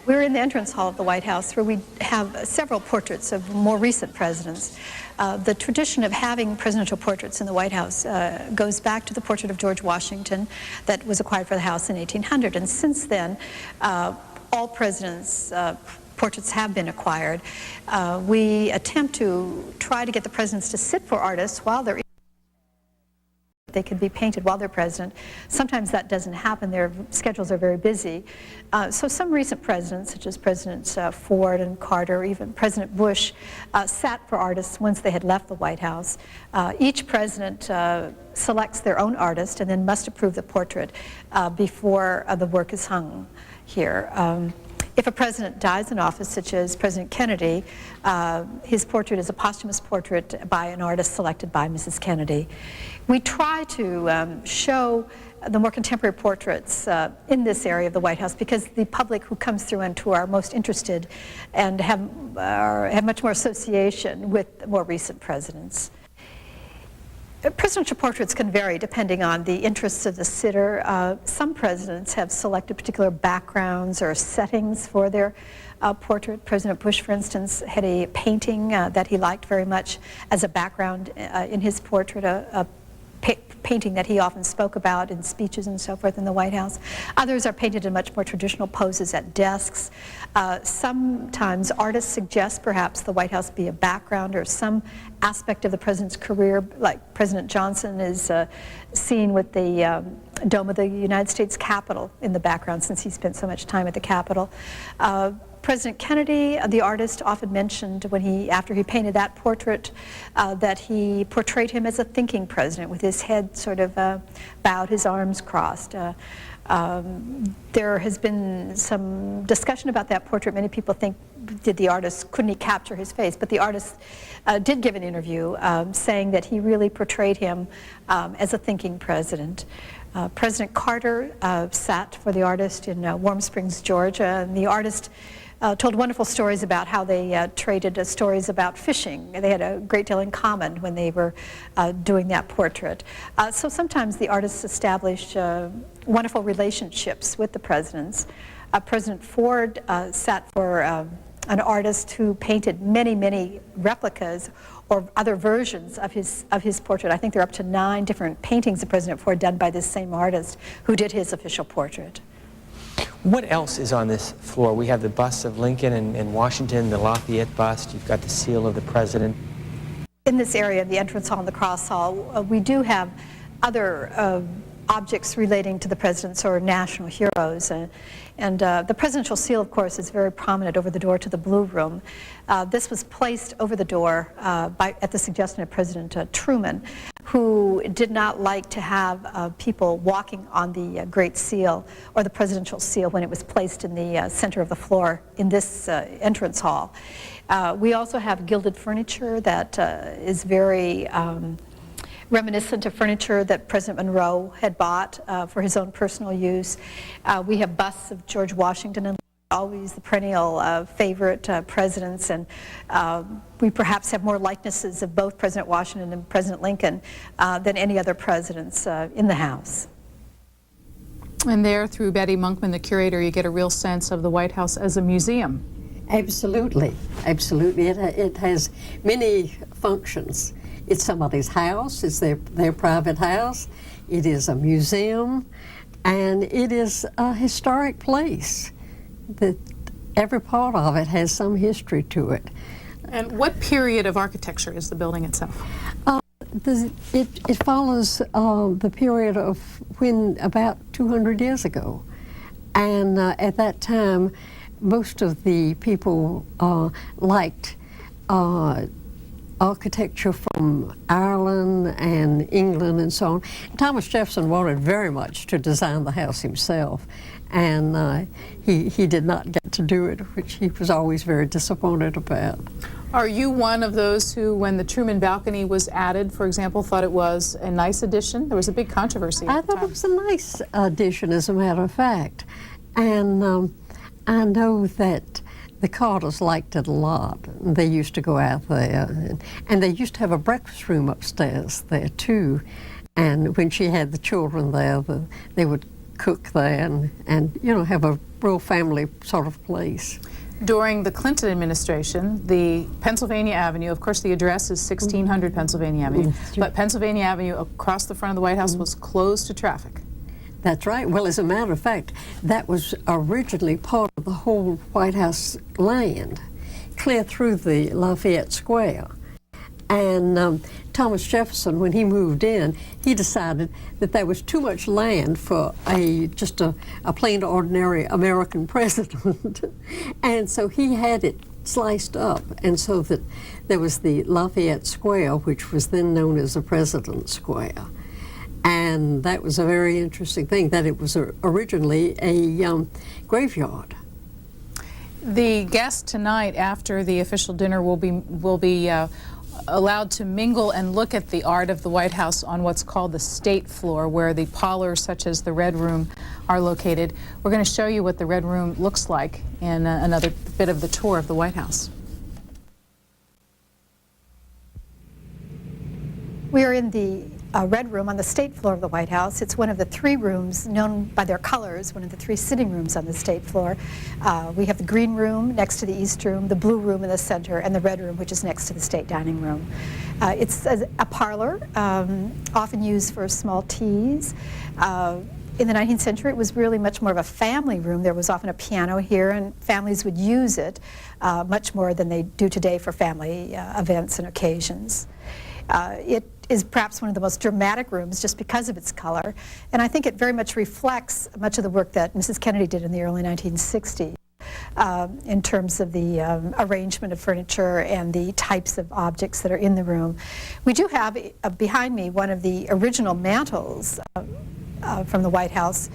We're in the entrance hall of the White House, where we have several portraits of more recent presidents. The tradition of having presidential portraits in the White House goes back to the portrait of George Washington that was acquired for the House in 1800. And since then, all presidents' portraits have been acquired. We attempt to try to get the presidents to sit for artists while they're they could be painted while they're president. Sometimes that doesn't happen. Their schedules are very busy. So some recent presidents, such as Presidents Ford and Carter, even President Bush, sat for artists once they had left the White House. Each president selects their own artist and then must approve the portrait before the work is hung here. If a president dies in office, such as President Kennedy, his portrait is a posthumous portrait by an artist selected by Mrs. Kennedy. We try to show the more contemporary portraits in this area of the White House because the public who comes through and tour are most interested and have much more association with more recent presidents. Presidential portraits can vary depending on the interests of the sitter. Some presidents have selected particular backgrounds or settings for their portrait. President Bush, for instance, had a painting that he liked very much as a background in his portrait, a painting that he often spoke about in speeches and so forth in the White House. Others are painted in much more traditional poses at desks. Sometimes artists suggest perhaps the White House be a background or some aspect of the president's career, like President Johnson is seen with the dome of the United States Capitol in the background since he spent so much time at the Capitol. President Kennedy, the artist, often mentioned when after he painted that portrait, that he portrayed him as a thinking president with his head sort of bowed, his arms crossed. There has been some discussion about that portrait. Many people think, couldn't he capture his face? But the artist did give an interview saying that he really portrayed him as a thinking president. President Carter sat for the artist in Warm Springs, Georgia, and the artist told wonderful stories about how they traded stories about fishing. They had a great deal in common when they were doing that portrait. So sometimes the artists established wonderful relationships with the presidents. President Ford sat for an artist who painted many, many replicas or other versions of his portrait. I think there are up to 9 different paintings of President Ford done by this same artist who did his official portrait. What else is on this floor? We have the busts of Lincoln and Washington, the Lafayette bust, you've got the seal of the president. In this area, the entrance hall and the cross hall, we do have other objects relating to the presidents or national heroes. And the presidential seal, of course, is very prominent over the door to the Blue Room. This was placed over the door at the suggestion of President Truman, who did not like to have people walking on the Great Seal or the presidential seal when it was placed in the center of the floor in this entrance hall. We also have gilded furniture that is very reminiscent of furniture that President Monroe had bought for his own personal use. We have busts of George Washington and always the perennial favorite presidents, and we perhaps have more likenesses of both President Washington and President Lincoln than any other presidents in the House. And there, through Betty Monkman, the curator, you get a real sense of the White House as a museum. Absolutely, absolutely. It has many functions. It's somebody's house, it's their private house, it is a museum, and it is a historic place. That every part of it has some history to it. And what period of architecture is the building itself? It follows the period of when about 200 years ago. And at that time, most of the people liked architecture from Ireland and England and so on. Thomas Jefferson wanted very much to design the house himself, and he did not get to do it, which he was always very disappointed about. Are you one of those who, when the Truman balcony was added, for example, thought it was a nice addition? There was a big controversy at the time. I thought it was a nice addition, as a matter of fact. And I know that the Carters liked it a lot. They used to go out there, and they used to have a breakfast room upstairs there too. And when she had the children there, they would cook there and you know, have a real family sort of place. During the Clinton administration, the Pennsylvania Avenue, of course the address is 1600 Pennsylvania Avenue, but Pennsylvania Avenue across the front of the White House was closed to traffic. That's right. Well, as a matter of fact, that was originally part of the whole White House land, clear through the Lafayette Square. And Thomas Jefferson, when he moved in, he decided that there was too much land for just a plain ordinary American president. And so he had it sliced up, and so that there was the Lafayette Square, which was then known as the President's Square. And that was a very interesting thing, that it was originally a graveyard. The guests tonight, after the official dinner, will be allowed to mingle and look at the art of the White House on what's called the State Floor, where the parlors, such as the Red Room, are located. We're going to show you what the Red Room looks like in another bit of the tour of the White House. We are in the Red Room on the State floor of the White House. It's one of the three rooms known by their colors, one of the three sitting rooms on the State floor. We have the Green Room next to the East Room, the Blue Room in the center, and the Red Room, which is next to the State Dining Room. It's a parlor, often used for small teas. In the 19th century, it was really much more of a family room. There was often a piano here, and families would use it much more than they do today for family events and occasions. It is perhaps one of the most dramatic rooms just because of its color, and I think it very much reflects much of the work that Mrs. Kennedy did in the early 1960s in terms of the arrangement of furniture and the types of objects that are in the room. We do have behind me one of the original mantels from the White House,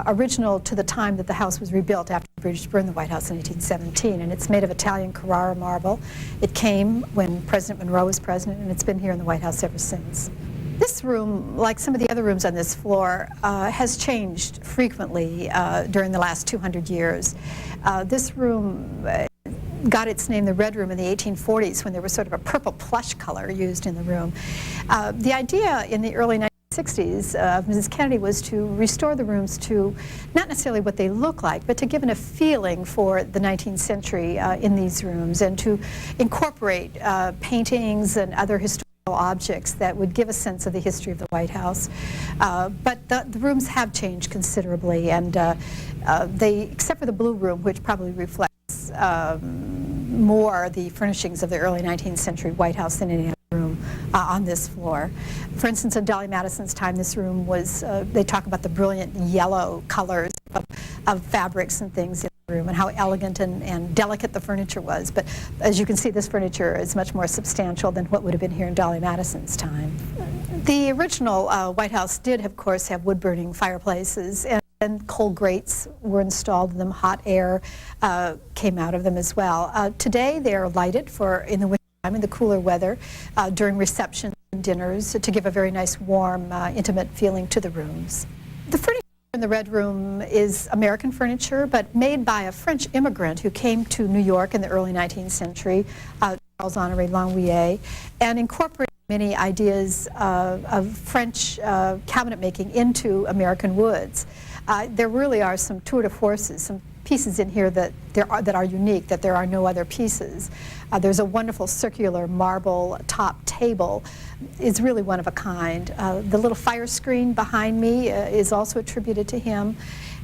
original to the time that the house was rebuilt after the British burned the White House in 1817, and it's made of Italian Carrara marble. It came when President Monroe was president, and it's been here in the White House ever since. This room, like some of the other rooms on this floor, has changed frequently during the last 200 years. This room got its name, the Red Room, in the 1840s when there was sort of a purple plush color used in the room. The idea in the early 1960s of Mrs. Kennedy was to restore the rooms to not necessarily what they look like, but to give it a feeling for the 19th century in these rooms, and to incorporate paintings and other historical objects that would give a sense of the history of the White House. But the rooms have changed considerably, and except for the Blue Room, which probably reflects more the furnishings of the early 19th century White House than any other room on this floor. For instance, in Dolly Madison's time, this room was, they talk about the brilliant yellow colors of fabrics and things in the room, and how elegant and delicate the furniture was. But as you can see, this furniture is much more substantial than what would have been here in Dolly Madison's time. The original White House did, of course, have wood-burning fireplaces, and coal grates were installed in them. Hot air came out of them as well. Today, they are lighted in the winter time, in the cooler weather, during receptions and dinners, to give a very nice, warm, intimate feeling to the rooms. The furniture in the Red Room is American furniture, but made by a French immigrant who came to New York in the early 19th century, Charles Honoré Languillet, and incorporated many ideas of French cabinet making into American woods. There really are some tour de forces, some pieces in here that are unique, that there are no other pieces. There's a wonderful circular marble top table. It's really one of a kind. The little fire screen behind me is also attributed to him,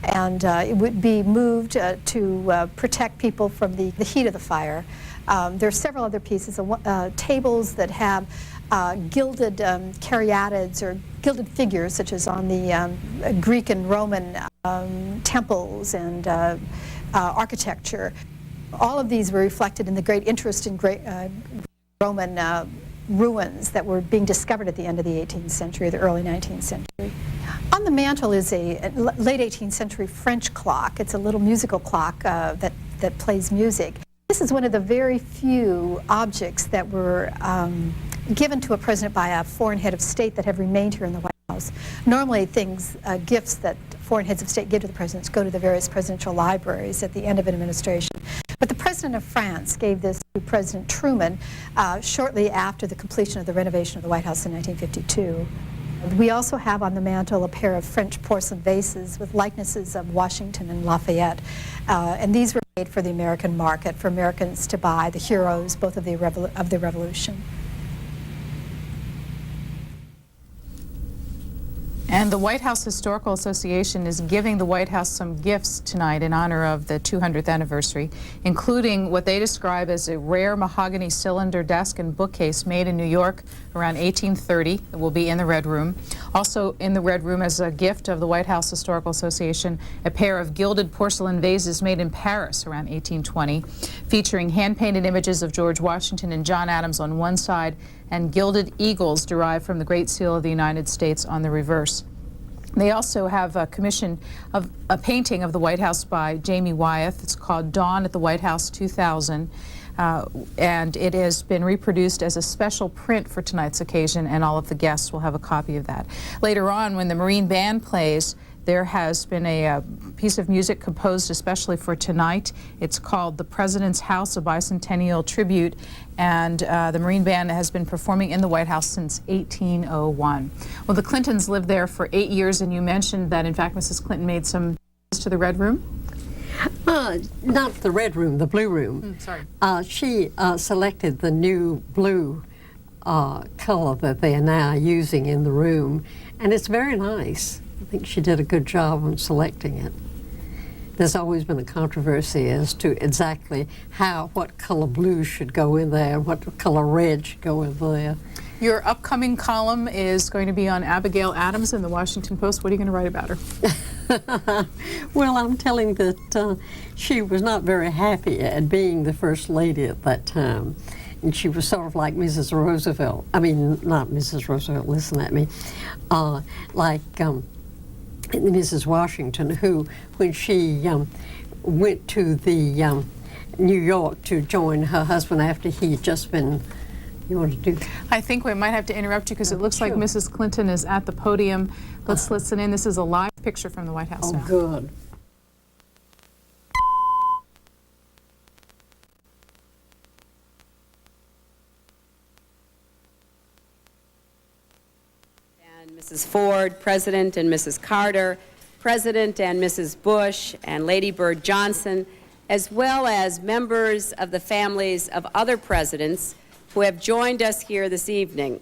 and it would be moved to protect people from the heat of the fire. There are several other pieces, tables that have gilded caryatids or gilded figures, such as on the Greek and Roman temples and architecture. All of these were reflected in the great interest in Roman ruins that were being discovered at the end of the 18th century, the early 19th century. On the mantle is a late 18th century French clock. It's a little musical clock that plays music. This is one of the very few objects that were given to a president by a foreign head of state that have remained here in the White House. Normally gifts that foreign heads of state give to the presidents go to the various presidential libraries at the end of an administration. But the President of France gave this to President Truman shortly after the completion of the renovation of the White House in 1952. We also have on the mantle a pair of French porcelain vases with likenesses of Washington and Lafayette, and these were made for the American market, for Americans to buy, the heroes both of the Revolution. And And the White House Historical Association is giving the White House some gifts tonight in honor of the 200th anniversary, including what they describe as a rare mahogany cylinder desk and bookcase made in New York around 1830. It will be in the Red Room. Also in the Red Room as a gift of the White House Historical Association, a pair of gilded porcelain vases made in Paris around 1820, featuring hand-painted images of George Washington and John Adams on one side and gilded eagles derived from the Great Seal of the United States on the reverse. They also have a commission of a painting of the White House by Jamie Wyeth. It's called Dawn at the White House 2000, and it has been reproduced as a special print for tonight's occasion, and all of the guests will have a copy of that. Later on, when the Marine Band plays, there has been a piece of music composed especially for tonight. It's called The President's House, a bicentennial tribute, and the Marine Band has been performing in the White House since 1801. Well, the Clintons lived there for 8 years, and you mentioned that, in fact, Mrs. Clinton made some changes to the Red Room? Not the Red Room, the Blue Room. Sorry. She selected the new blue color that they are now using in the room, and it's very nice. I think she did a good job on selecting it. There's always been a controversy as to exactly what color blue should go in there, what color red should go in there. Your upcoming column is going to be on Abigail Adams in the Washington Post. What are you going to write about her? Well, I'm telling that she was not very happy at being the First Lady at that time. And she was sort of like Mrs. Roosevelt. I mean, not Mrs. Roosevelt, listen at me. Like Mrs. Washington, who, when she went to the New York to join her husband after he had just been, you want to do? I think we might have to interrupt you because it looks like Mrs. Clinton is at the podium. Let's listen in. This is a live picture from the White House now. Oh, good. Mrs. Ford, President and Mrs. Carter, President and Mrs. Bush, and Lady Bird Johnson, as well as members of the families of other presidents who have joined us here this evening.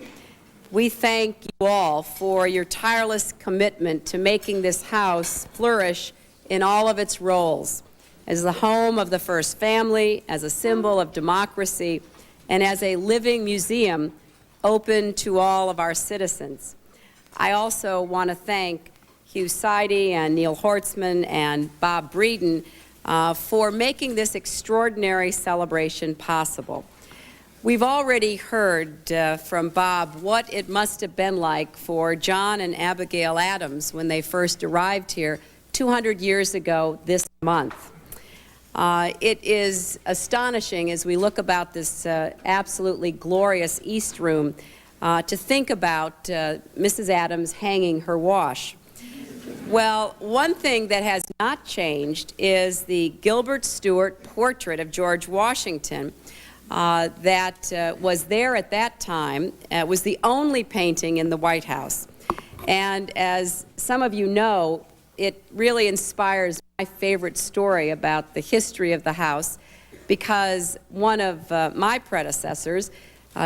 We thank you all for your tireless commitment to making this house flourish in all of its roles, as the home of the first family, as a symbol of democracy, and as a living museum open to all of our citizens. I also want to thank Hugh Sidey and Neil Hortzman and Bob Breeden for making this extraordinary celebration possible. We've already heard from Bob what it must have been like for John and Abigail Adams when they first arrived here 200 years ago this month. It is astonishing as we look about this absolutely glorious East Room to think about Mrs. Adams hanging her wash. Well, one thing that has not changed is the Gilbert Stuart portrait of George Washington that was there at that time. It was the only painting in the White House. And as some of you know, it really inspires my favorite story about the history of the house, because one of my predecessors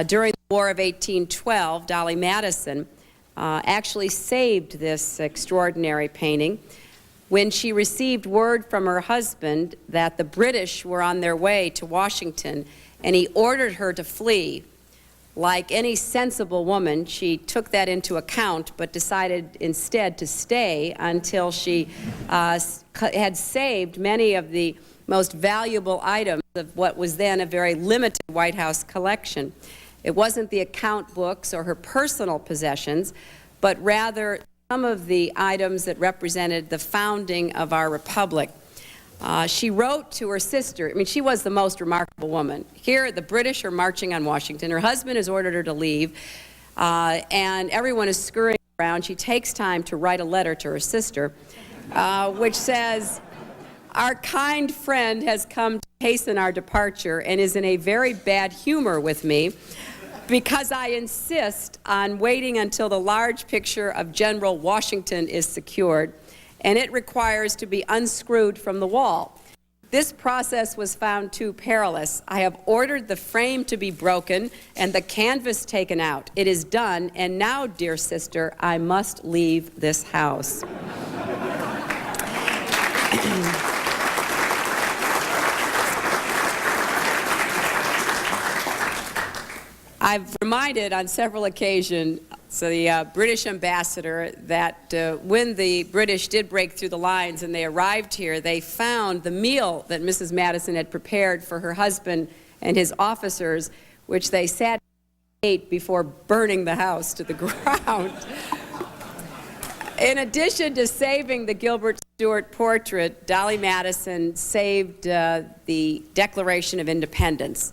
during the War of 1812, Dolly Madison, actually saved this extraordinary painting when she received word from her husband that the British were on their way to Washington and he ordered her to flee. Like any sensible woman, she took that into account but decided instead to stay until she had saved many of the most valuable items of what was then a very limited White House collection. It wasn't the account books or her personal possessions, but rather some of the items that represented the founding of our republic. She wrote to her sister. I mean, she was the most remarkable woman. Here, the British are marching on Washington. Her husband has ordered her to leave, and everyone is scurrying around. She takes time to write a letter to her sister, which says, "Our kind friend has come to hasten our departure and is in a very bad humor with me because I insist on waiting until the large picture of General Washington is secured, and it requires to be unscrewed from the wall. This process was found too perilous. I have ordered the frame to be broken and the canvas taken out. It is done, and now, dear sister, I must leave this house. I've reminded on several occasions the British ambassador that when the British did break through the lines and they arrived here, they found the meal that Mrs. Madison had prepared for her husband and his officers, which they sat and ate before burning the house to the ground. In addition to saving the Gilbert Stuart portrait, Dolly Madison saved the Declaration of Independence.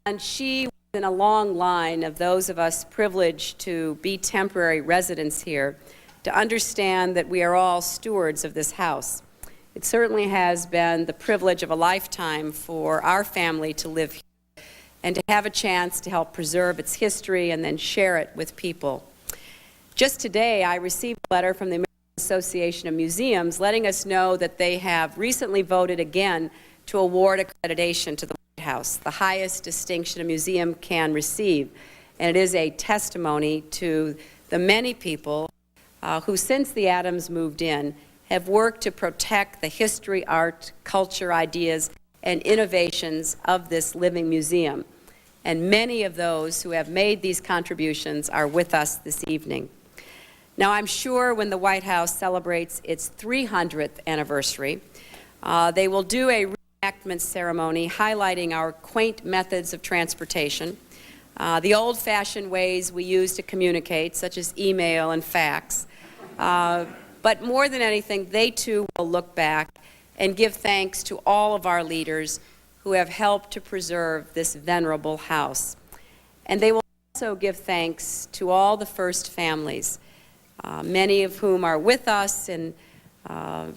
And she in a long line of those of us privileged to be temporary residents here to understand that we are all stewards of this house. It certainly has been the privilege of a lifetime for our family to live here and to have a chance to help preserve its history and then share it with people. Just today, I received a letter from the American Association of Museums letting us know that they have recently voted again to award accreditation to the House, the highest distinction a museum can receive. And it is a testimony to the many people who, since the Adams moved in, have worked to protect the history, art, culture, ideas, and innovations of this living museum. And many of those who have made these contributions are with us this evening. Now, I'm sure when the White House celebrates its 300th anniversary, they will do a reenactment ceremony highlighting our quaint methods of transportation, the old-fashioned ways we use to communicate, such as email and fax. But more than anything, they too will look back and give thanks to all of our leaders who have helped to preserve this venerable house. And they will also give thanks to all the first families, many of whom are with us in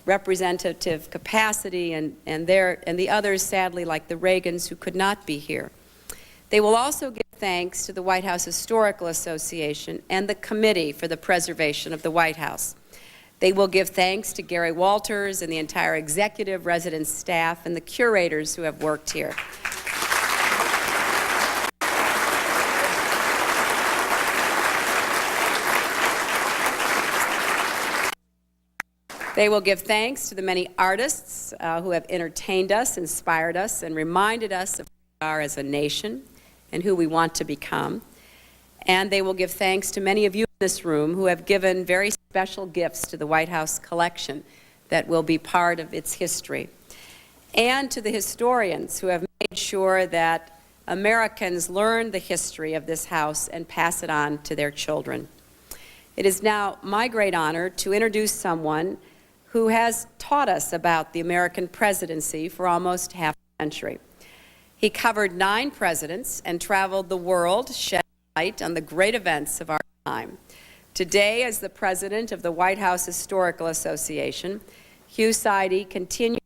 representative capacity, and the others, sadly, like the Reagans, who could not be here. They will also give thanks to the White House Historical Association and the Committee for the Preservation of the White House. They will give thanks to Gary Walters and the entire executive, residence staff, and the curators who have worked here. They will give thanks to the many artists who have entertained us, inspired us, and reminded us of who we are as a nation and who we want to become. And they will give thanks to many of you in this room who have given very special gifts to the White House collection that will be part of its history. And to the historians who have made sure that Americans learn the history of this house and pass it on to their children. It is now my great honor to introduce someone who has taught us about the American presidency for almost half a century. He covered 9 presidents and traveled the world, shedding light on the great events of our time. Today, as the president of the White House Historical Association, Hugh Sidey continues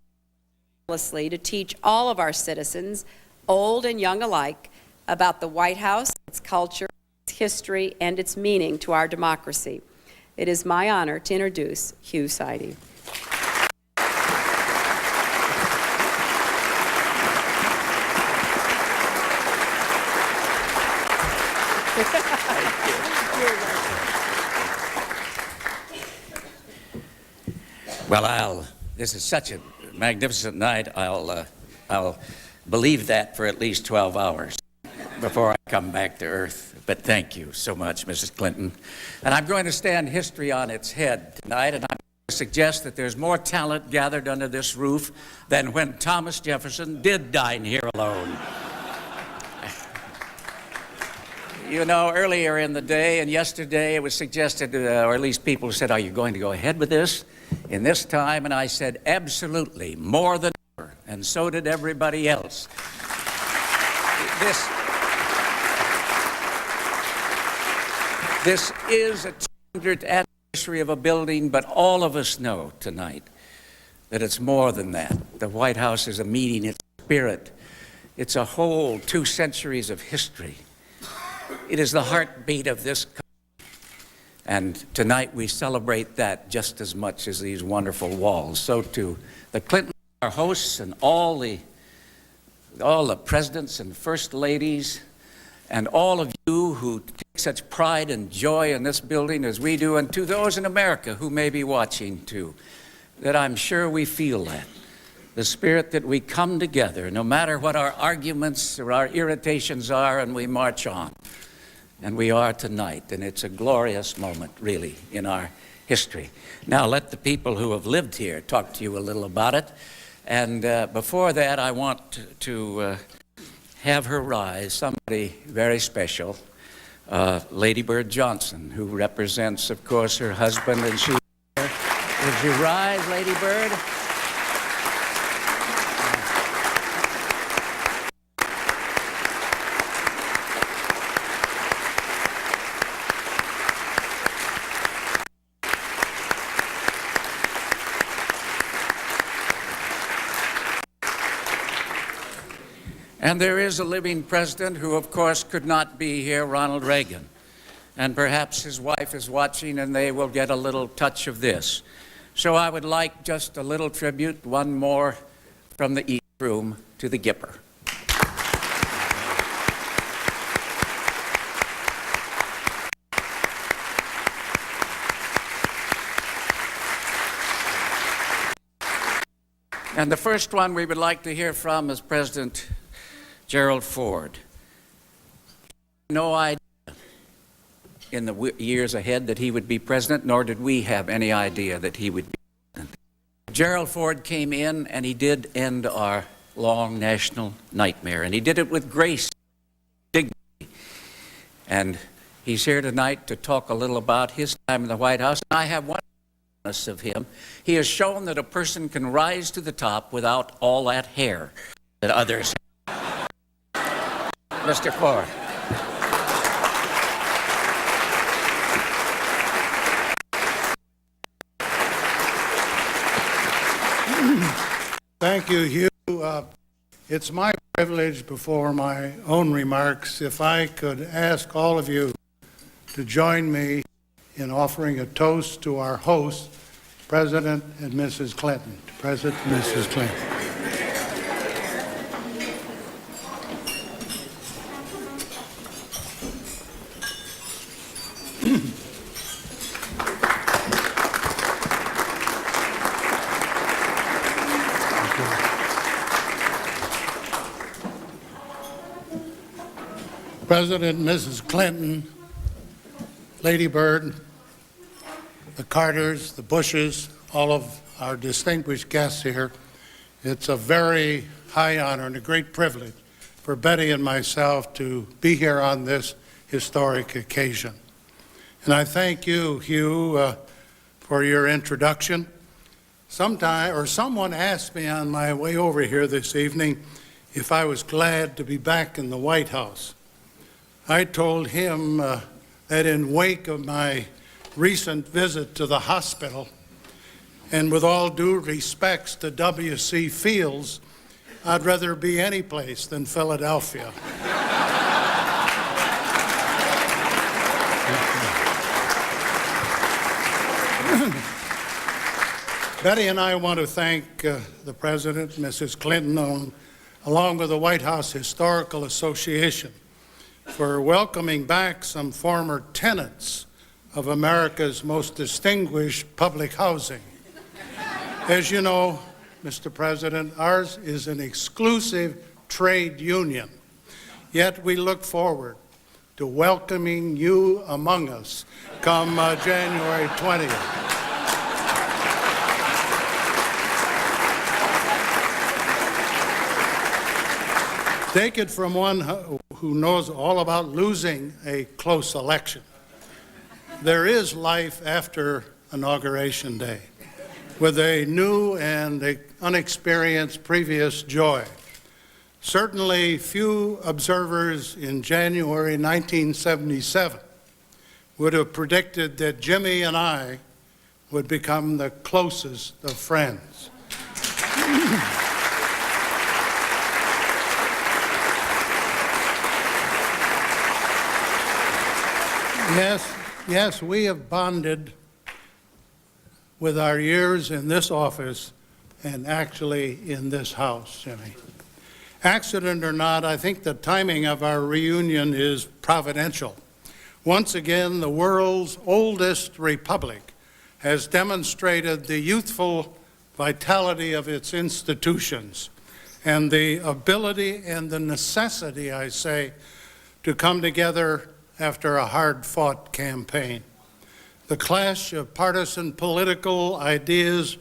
to teach all of our citizens, old and young alike, about the White House, its culture, its history, and its meaning to our democracy. It is my honor to introduce Hugh Sidey. Well, this is such a magnificent night, I'll believe that for at least 12 hours before I come back to earth. But thank you so much, Mrs. Clinton. And I'm going to stand history on its head tonight, and I'm going to suggest that there's more talent gathered under this roof than when Thomas Jefferson did dine here alone. You know, earlier in the day and yesterday it was suggested, or at least people said, are you going to go ahead with this in this time? And I said, absolutely, more than ever. And so did everybody else. This is a 200th anniversary of a building, but all of us know tonight that it's more than that. The White House is a meeting, it's spirit. It's a whole 2 centuries of history. It is the heartbeat of this country. And tonight we celebrate that just as much as these wonderful walls. So to the Clinton our hosts and all the presidents and first ladies and all of you who take such pride and joy in this building as we do, and to those in America who may be watching too, that I'm sure we feel that. The spirit that we come together, no matter what our arguments or our irritations are, and we march on. And we are tonight, and it's a glorious moment, really, in our history. Now, let the people who have lived here talk to you a little about it. And before that, I want to have her rise, somebody very special, Lady Bird Johnson, who represents, of course, her husband, and she. Would you rise, Lady Bird? And there is a living president who, of course, could not be here, Ronald Reagan. And perhaps his wife is watching, and they will get a little touch of this. So I would like just a little tribute, one more from the East Room to the Gipper. And the first one we would like to hear from is President Gerald Ford. No idea in the years ahead that he would be president, nor did we have any idea that he would be president. Gerald Ford came in, and he did end our long national nightmare, and he did it with grace, dignity. And he's here tonight to talk a little about his time in the White House. And I have one of him. He has shown that a person can rise to the top without all that hair that others have. Mr. Ford. Thank you, Hugh. It's my privilege, before my own remarks, if I could ask all of you to join me in offering a toast to our hosts, President and Mrs. Clinton. President and Mrs. Clinton. President and Mrs. Clinton, Lady Bird, the Carters, the Bushes, all of our distinguished guests here, it's a very high honor and a great privilege for Betty and myself to be here on this historic occasion. And I thank you, Hugh, for your introduction. Someone asked me on my way over here this evening if I was glad to be back in the White House. I told him that in wake of my recent visit to the hospital, and with all due respects to W.C. Fields, I'd rather be any place than Philadelphia. Betty and I want to thank the President, Mrs. Clinton, along with the White House Historical Association, for welcoming back some former tenants of America's most distinguished public housing. As you know, Mr. President, ours is an exclusive trade union, yet we look forward to welcoming you among us come January 20th. Take it from one who knows all about losing a close election. There is life after Inauguration Day, with a new and unexperienced previous joy. Certainly few observers in January 1977 would have predicted that Jimmy and I would become the closest of friends. Yes, we have bonded with our years in this office and actually in this house, Jimmy. Accident or not, I think the timing of our reunion is providential. Once again, the world's oldest republic has demonstrated the youthful vitality of its institutions and the ability and the necessity, I say, to come together after a hard-fought campaign. The clash of partisan political ideas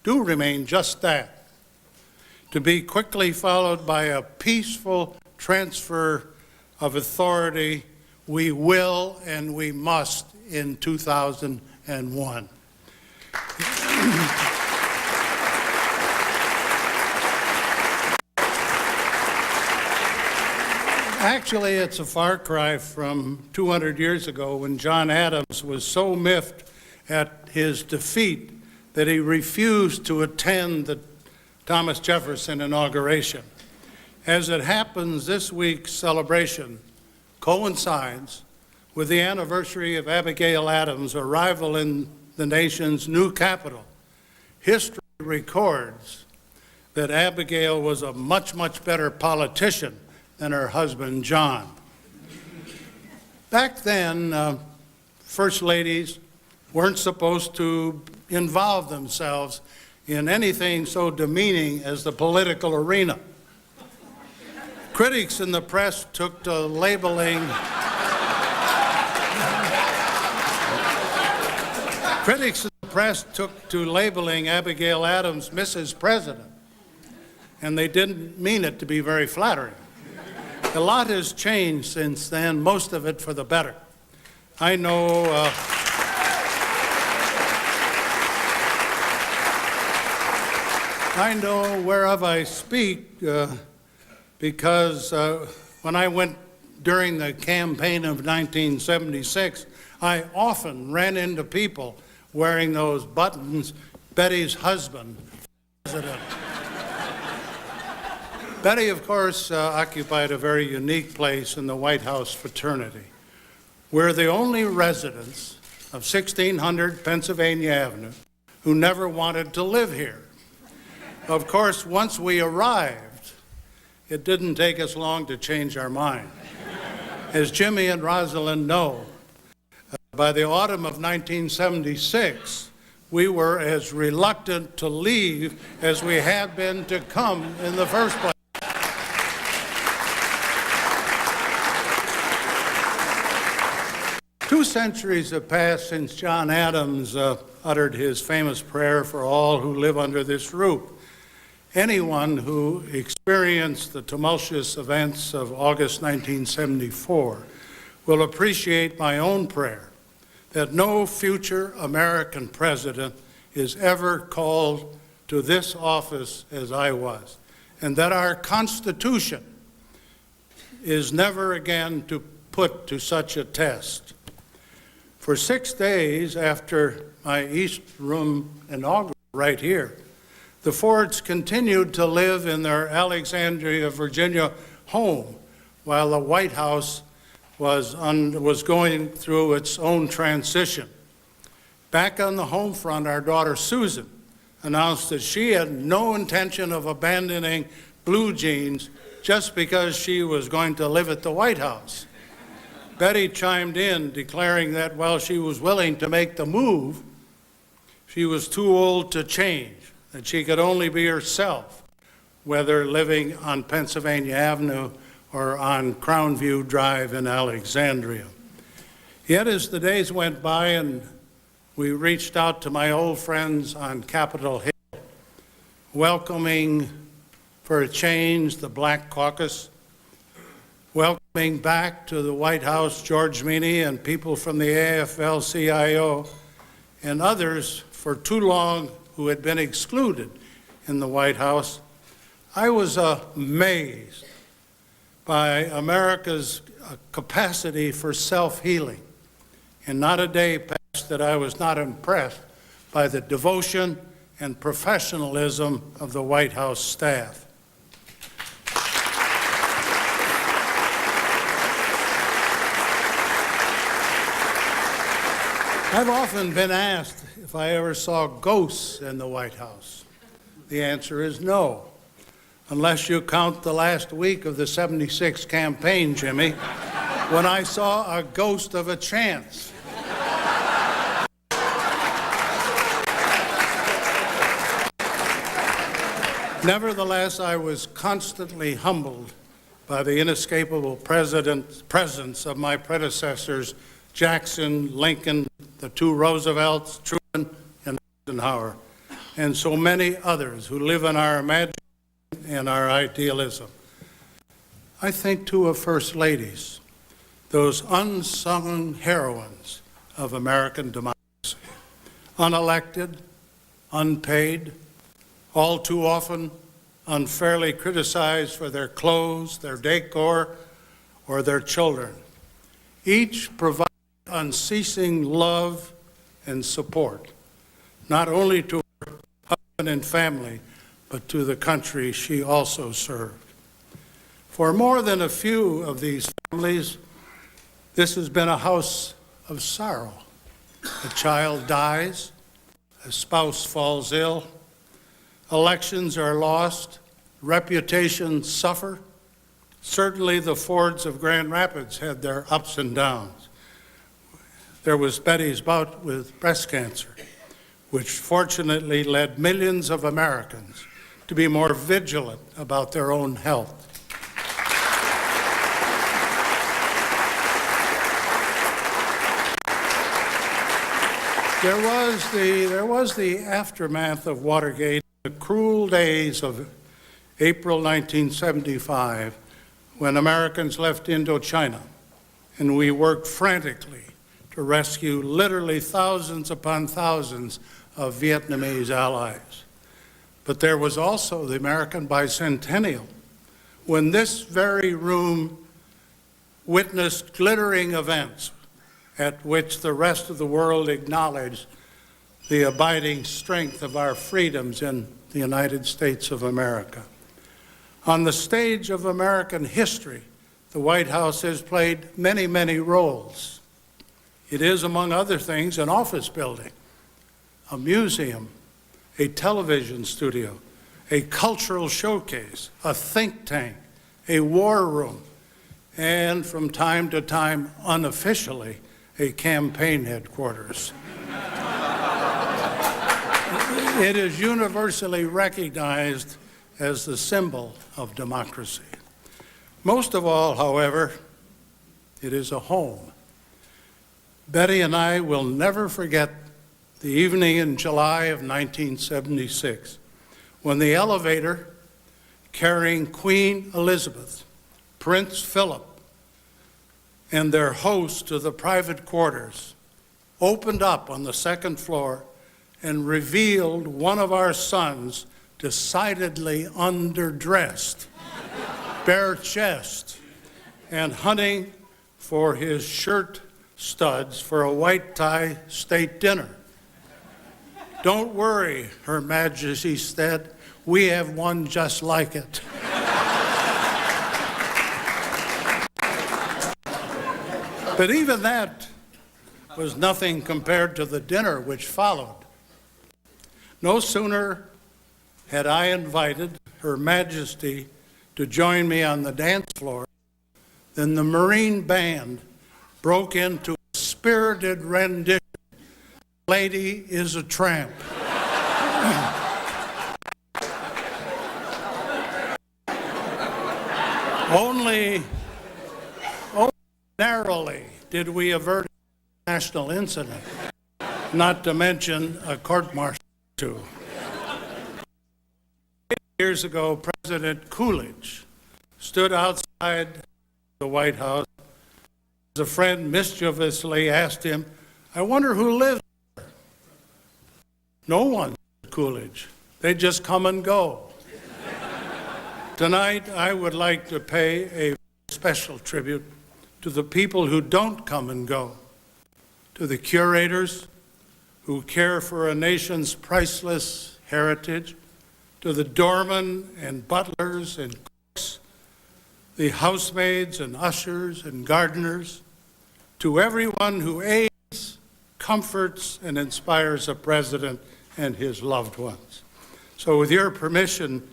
do remain just that, to be quickly followed by a peaceful transfer of authority. We will and we must in 2001. Actually, it's a far cry from 200 years ago when John Adams was so miffed at his defeat that he refused to attend the Thomas Jefferson inauguration. As it happens, this week's celebration coincides with the anniversary of Abigail Adams' arrival in the nation's new capital. History records that Abigail was a much, much better politician than her husband, John. Back then, first ladies weren't supposed to involve themselves in anything so demeaning as the political arena. Critics in the press took to labeling Abigail Adams Mrs. President, and they didn't mean it to be very flattering. A lot has changed since then, most of it for the better. I know whereof I speak because when I went during the campaign of 1976, I often ran into people wearing those buttons, Betty's husband, president. Betty, of course, occupied a very unique place in the White House fraternity. We're the only residents of 1600 Pennsylvania Avenue who never wanted to live here. Of course, once we arrived, it didn't take us long to change our mind. As Jimmy and Rosalind know, by the autumn of 1976, we were as reluctant to leave as we had been to come in the first place. 2 centuries have passed since John Adams uttered his famous prayer for all who live under this roof. Anyone who experienced the tumultuous events of August 1974 will appreciate my own prayer that no future American president is ever called to this office as I was, and that our Constitution is never again to put to such a test. For 6 days after my East Room inaugural right here, the Fords continued to live in their Alexandria, Virginia home while the White House was going through its own transition. Back on the home front, our daughter Susan announced that she had no intention of abandoning blue jeans just because she was going to live at the White House. Betty chimed in, declaring that while she was willing to make the move, she was too old to change, that she could only be herself, whether living on Pennsylvania Avenue or on Crown View Drive in Alexandria. Yet as the days went by and we reached out to my old friends on Capitol Hill, welcoming for a change the Black Caucus, welcoming back to the White House George Meany and people from the AFL-CIO and others for too long who had been excluded in the White House, I was amazed by America's capacity for self-healing. And not a day passed that I was not impressed by the devotion and professionalism of the White House staff. I've often been asked if I ever saw ghosts in the White House. The answer is no, unless you count the last week of the '76 campaign, Jimmy, when I saw a ghost of a chance. Nevertheless, I was constantly humbled by the inescapable presence of my predecessors, Jackson, Lincoln, the two Roosevelts, Truman, and Eisenhower, and so many others who live in our imagination and our idealism. I think, too, of First Ladies, those unsung heroines of American democracy, unelected, unpaid, all too often unfairly criticized for their clothes, their decor, or their children. Each provided unceasing love and support, not only to her husband and family, but to the country she also served. For more than a few of these families, this has been a house of sorrow. A child dies, a spouse falls ill, elections are lost, reputations suffer. Certainly the Fords of Grand Rapids had their ups and downs. There was Betty's bout with breast cancer, which fortunately led millions of Americans to be more vigilant about their own health. There was the aftermath of Watergate, the cruel days of April 1975, when Americans left Indochina, and we worked frantically to rescue literally thousands upon thousands of Vietnamese allies. But there was also the American bicentennial, when this very room witnessed glittering events at which the rest of the world acknowledged the abiding strength of our freedoms in the United States of America. On the stage of American history, the White House has played many, many roles. It is, among other things, an office building, a museum, a television studio, a cultural showcase, a think tank, a war room, and from time to time, unofficially, a campaign headquarters. It is universally recognized as the symbol of democracy. Most of all, however, it is a home. Betty and I will never forget the evening in July of 1976, when the elevator carrying Queen Elizabeth, Prince Philip, and their host to the private quarters opened up on the second floor and revealed one of our sons decidedly underdressed, bare chest, and hunting for his shirt studs for a white tie state dinner. "Don't worry," Her Majesty said, "we have one just like it." But even that was nothing compared to the dinner which followed. No sooner had I invited Her Majesty to join me on the dance floor than the Marine Band broke into a spirited rendition, "Lady is a Tramp." Only narrowly did we avert a national incident, not to mention a court-martial too. 8 years ago, President Coolidge stood outside the White House as a friend mischievously asked him, "I wonder who lives there?" "No one," said Coolidge. "They just come and go." Tonight, I would like to pay a special tribute to the people who don't come and go, to the curators who care for a nation's priceless heritage, to the doormen and butlers and cooks, the housemaids and ushers and gardeners, to everyone who aids, comforts, and inspires a president and his loved ones. So So with your permission,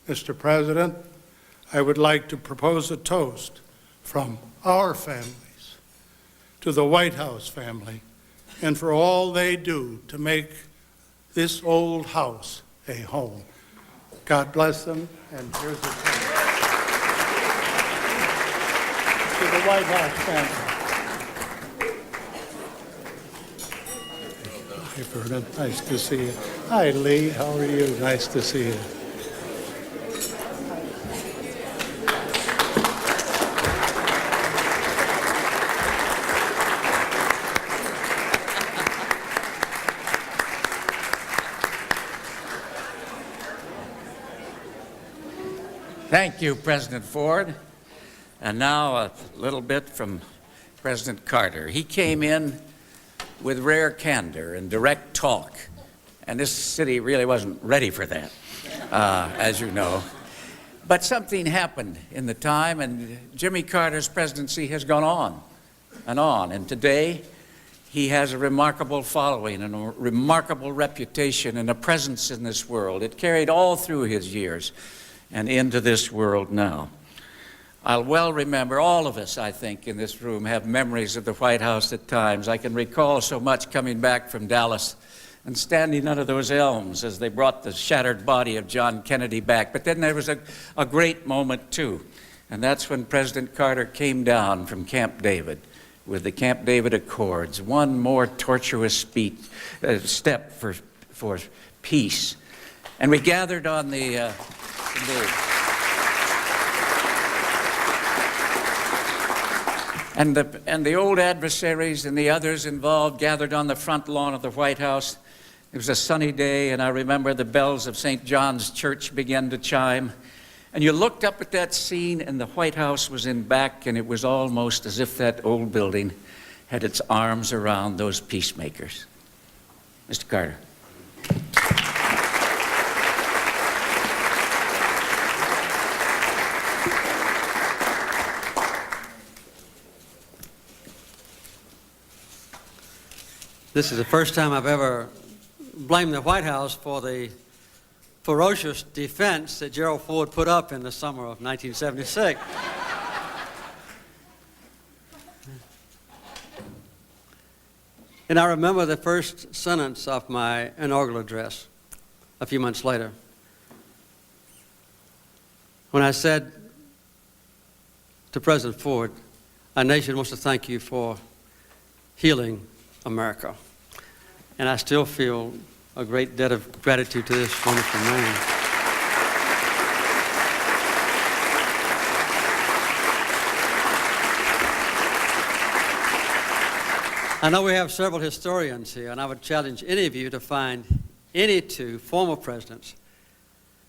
Mr. President, I would like to propose a toast from our families to the White House family and for all they do to make this old house a home. God bless them, and here's the toast. To the White House family. Hi, Vernon. Nice to see you. Hi, Lee. How are you? Nice to see you. Thank you, President Ford. And now a little bit from President Carter. He came in with rare candor and direct talk, and this city really wasn't ready for that, as you know. But something happened in the time, and Jimmy Carter's presidency has gone on, and today he has a remarkable following and a remarkable reputation and a presence in this world. It carried all through his years and into this world now. I'll well remember, all of us, I think, in this room have memories of the White House at times. I can recall so much coming back from Dallas and standing under those elms as they brought the shattered body of John Kennedy back. But then there was a great moment, too, and that's when President Carter came down from Camp David with the Camp David Accords, one more tortuous step for peace. And we gathered on the And the old adversaries and the others involved gathered on the front lawn of the White House. It was a sunny day, and I remember the bells of St. John's Church began to chime. And you looked up at that scene, and the White House was in back, and it was almost as if that old building had its arms around those peacemakers. Mr. Carter. This is the first time I've ever blamed the White House for the ferocious defense that Gerald Ford put up in the summer of 1976. And I remember the first sentence of my inaugural address a few months later, when I said to President Ford, our nation wants to thank you for healing America. And I still feel a great debt of gratitude to this wonderful man. I know we have several historians here, and I would challenge any of you to find any two former presidents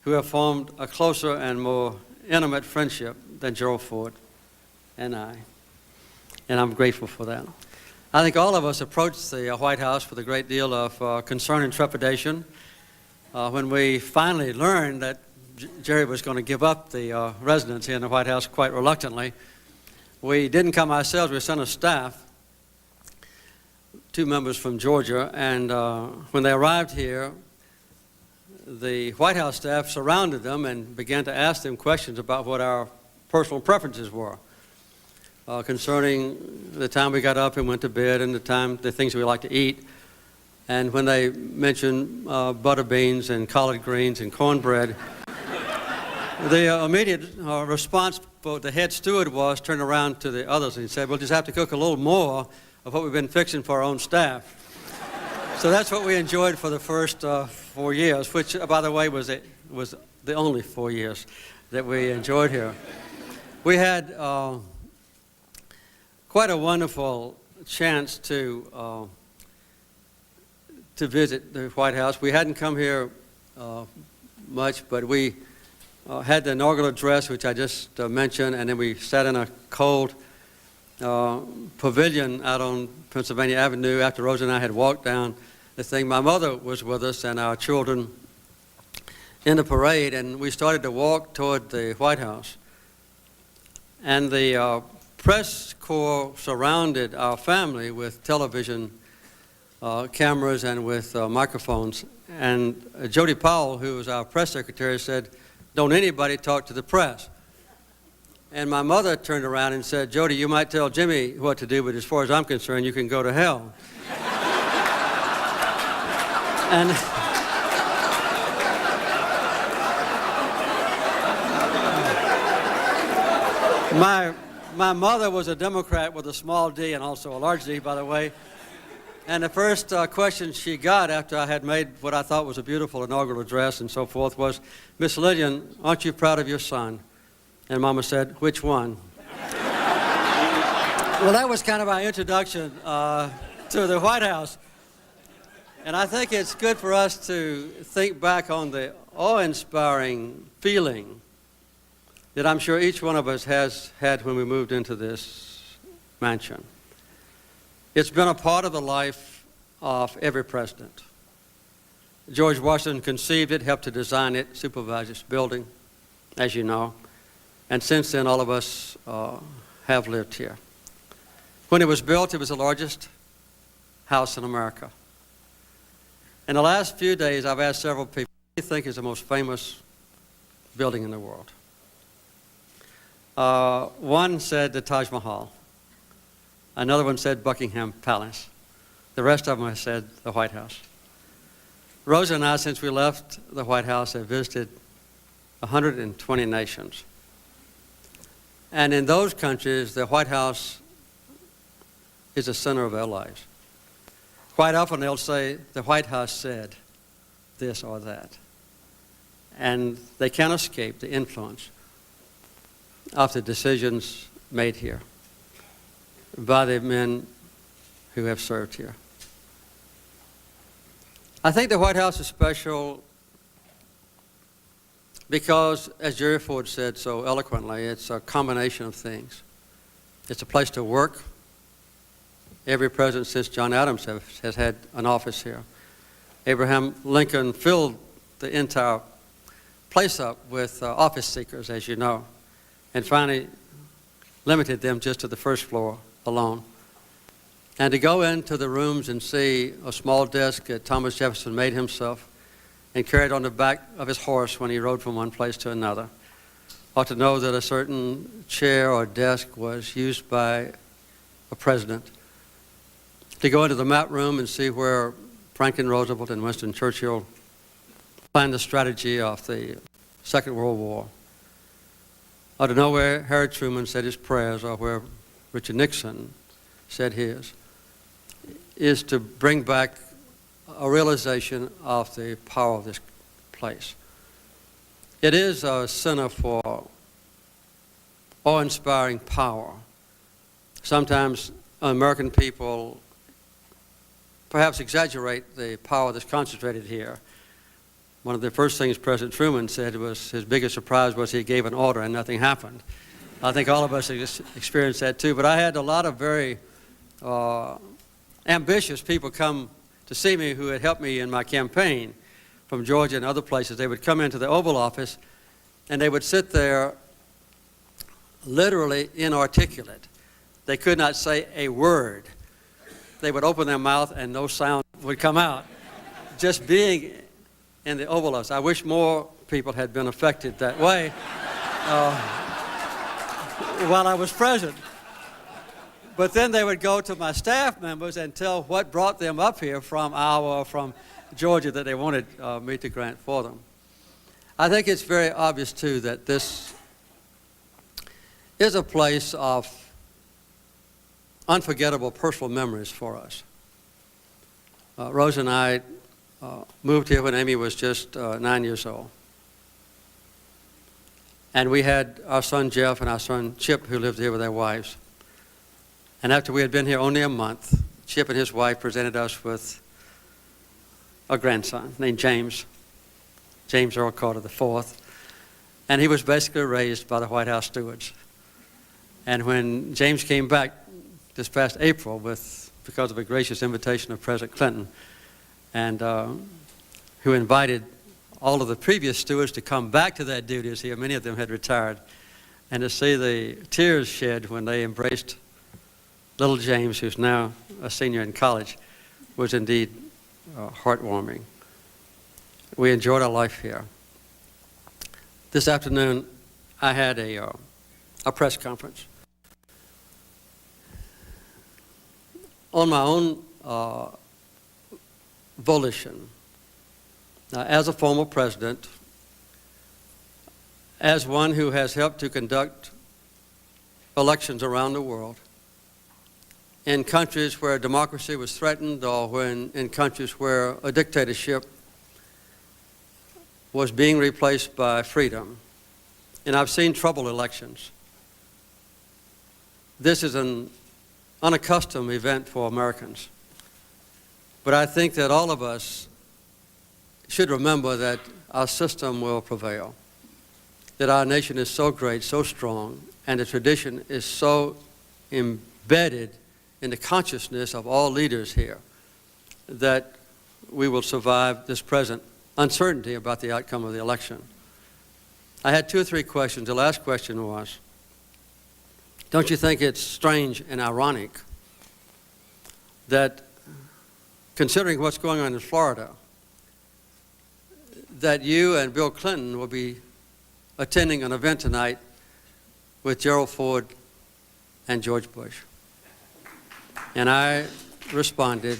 who have formed a closer and more intimate friendship than Gerald Ford and I. And I'm grateful for that. I think all of us approached the White House with a great deal of concern and trepidation. When we finally learned that Jerry was going to give up the residency in the White House quite reluctantly, we didn't come ourselves. We sent a staff, 2 members from Georgia, and when they arrived here, the White House staff surrounded them and began to ask them questions about what our personal preferences were. Concerning the time we got up and went to bed and the things we like to eat. And when they mentioned butter beans and collard greens and cornbread, the immediate response for the head steward was turn around to the others and he said, we'll just have to cook a little more of what we've been fixing for our own staff. So that's what we enjoyed for the first 4 years, which, by the way, was the only 4 years that we enjoyed here. We had quite a wonderful chance to visit the White House. We hadn't come here much, but we had the inaugural address, which I just mentioned, and then we sat in a cold pavilion out on Pennsylvania Avenue after Rosa and I had walked down the thing. My mother was with us and our children in the parade, and we started to walk toward the White House. And the press corps surrounded our family with television cameras and with microphones. And Jody Powell, who was our press secretary, said, "Don't anybody talk to the press." And my mother turned around and said, "Jody, you might tell Jimmy what to do, but as far as I'm concerned, you can go to hell." And my mother was a Democrat with a small d and also a large D, by the way. And the first question she got after I had made what I thought was a beautiful inaugural address and so forth was, "Miss Lillian, aren't you proud of your son?" And Mama said, "Which one?" Well, that was kind of our introduction to the White House. And I think it's good for us to think back on the awe-inspiring feeling that I'm sure each one of us has had when we moved into this mansion. It's been a part of the life of every president. George Washington conceived it, helped to design it, supervised its building, as you know. And since then, all of us have lived here. When it was built, it was the largest house in America. In the last few days, I've asked several people, what do you think is the most famous building in the world? One said the Taj Mahal. Another one said Buckingham Palace. The rest of them have said the White House. Rosa and I, since we left the White House, have visited 120 nations. And in those countries, the White House is the center of our lives. Quite often they'll say, the White House said this or that. And they can't escape the influence of the decisions made here by the men who have served here. I think the White House is special because, as Jerry Ford said so eloquently, it's a combination of things. It's a place to work. Every president since John Adams has had an office here. Abraham Lincoln filled the entire place up with office seekers, as you know, and finally limited them just to the first floor alone. And to go into the rooms and see a small desk that Thomas Jefferson made himself and carried on the back of his horse when he rode from one place to another, or to know that a certain chair or desk was used by a president, to go into the map room and see where Franklin Roosevelt and Winston Churchill planned the strategy of the Second World War, or to know where Harry Truman said his prayers or where Richard Nixon said his, is to bring back a realization of the power of this place. It is a center for awe-inspiring power. Sometimes American people perhaps exaggerate the power that's concentrated here. One of the first things President Truman said was his biggest surprise was he gave an order and nothing happened. I think all of us have experienced that too, but I had a lot of very ambitious people come to see me who had helped me in my campaign from Georgia and other places. They would come into the Oval Office and they would sit there literally inarticulate. They could not say a word. They would open their mouth and no sound would come out. Just being in the Oval Office. I wish more people had been affected that way while I was president. But then they would go to my staff members and tell what brought them up here from Iowa or from Georgia that they wanted me to grant for them. I think it's very obvious, too, that this is a place of unforgettable personal memories for us. Rose and I moved here when Amy was just 9 years old. And we had our son Jeff and our son Chip who lived here with their wives. And after we had been here only a month, Chip and his wife presented us with a grandson named James Earl Carter IV. And he was basically raised by the White House stewards. And when James came back this past April because of a gracious invitation of President Clinton, and who invited all of the previous stewards to come back to their duties here, many of them had retired, and to see the tears shed when they embraced little James, who's now a senior in college, was indeed heartwarming. We enjoyed our life here. This afternoon, I had a press conference. On my own volition, as a former president, as one who has helped to conduct elections around the world, in countries where democracy was threatened or in countries where a dictatorship was being replaced by freedom. And I've seen troubled elections. This is an unaccustomed event for Americans. But I think that all of us should remember that our system will prevail, that our nation is so great, so strong, and the tradition is so embedded in the consciousness of all leaders here that we will survive this present uncertainty about the outcome of the election. I had 2 or 3 questions. The last question was, don't you think it's strange and ironic that, considering what's going on in Florida, that you and Bill Clinton will be attending an event tonight with Gerald Ford and George Bush? And I responded,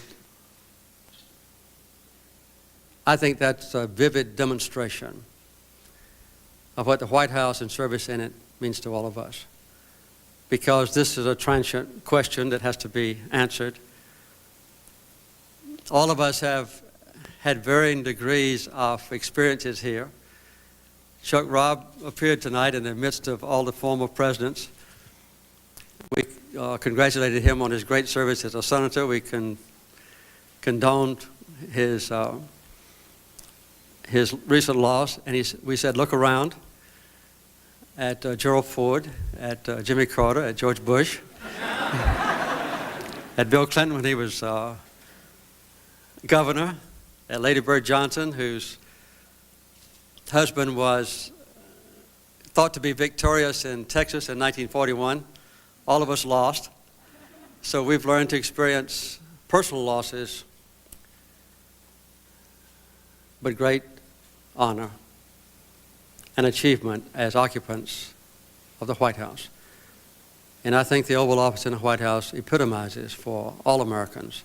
I think that's a vivid demonstration of what the White House and service in it means to all of us. Because this is a transient question that has to be answered. All of us have had varying degrees of experiences here. Chuck Robb appeared tonight in the midst of all the former presidents. We congratulated him on his great service as a senator. We condoned his recent loss, and we said, look around at Gerald Ford, at Jimmy Carter, at George Bush, at Bill Clinton when he was governor, at Lady Bird Johnson, whose husband was thought to be victorious in Texas in 1941. All of us lost. So we've learned to experience personal losses, but great honor and achievement as occupants of the White House. And I think the Oval Office in the White House epitomizes for all Americans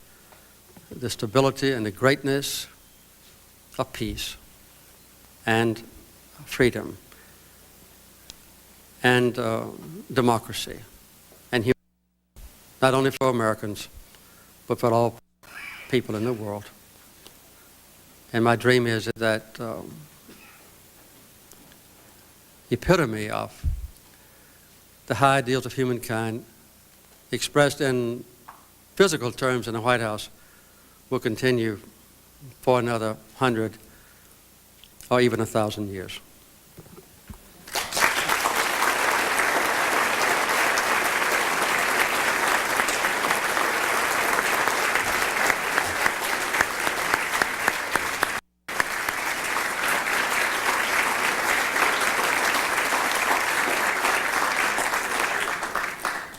the stability and the greatness of peace and freedom and democracy and humanity, not only for Americans, but for all people in the world. And my dream is that epitome of the high ideals of humankind expressed in physical terms in the White House will continue for another 100 or even 1,000 years.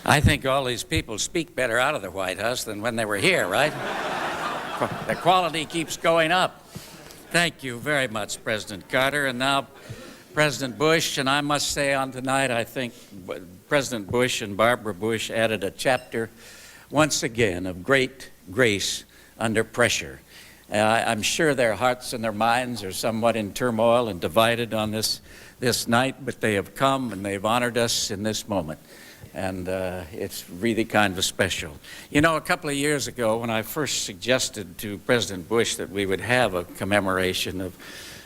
I think all these people speak better out of the White House than when they were here, right? The quality keeps going up. Thank you very much, President Carter. And now, President Bush, and I must say on tonight, I think President Bush and Barbara Bush added a chapter, once again, of great grace under pressure. I'm sure their hearts and their minds are somewhat in turmoil and divided on this night, but they have come and they've honored us in this moment. And it's really kind of special. You know, a couple of years ago, when I first suggested to President Bush that we would have a commemoration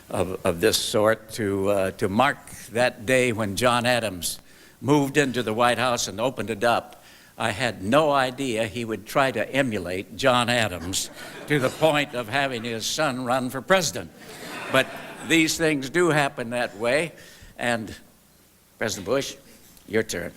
of this sort to mark that day when John Adams moved into the White House and opened it up, I had no idea he would try to emulate John Adams to the point of having his son run for president. But these things do happen that way. And President Bush, your turn.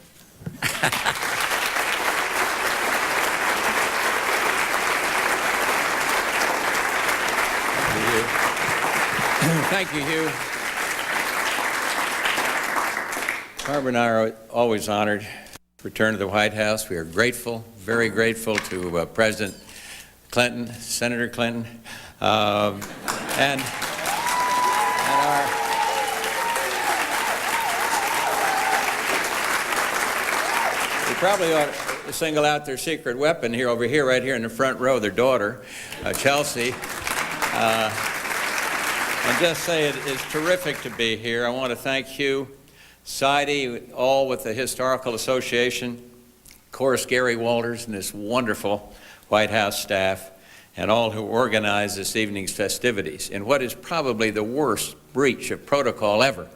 Thank you, Hugh. Barbara and I are always honored to return to the White House. We are grateful, very grateful to President Clinton, Senator Clinton, and our we probably ought to single out their secret weapon here, right here in the front row, their daughter, Chelsea. And just say it is terrific to be here. I want to thank Hugh, Seide, all with the Historical Association, of course Gary Walters and this wonderful White House staff, and all who organized this evening's festivities in what is probably the worst breach of protocol ever.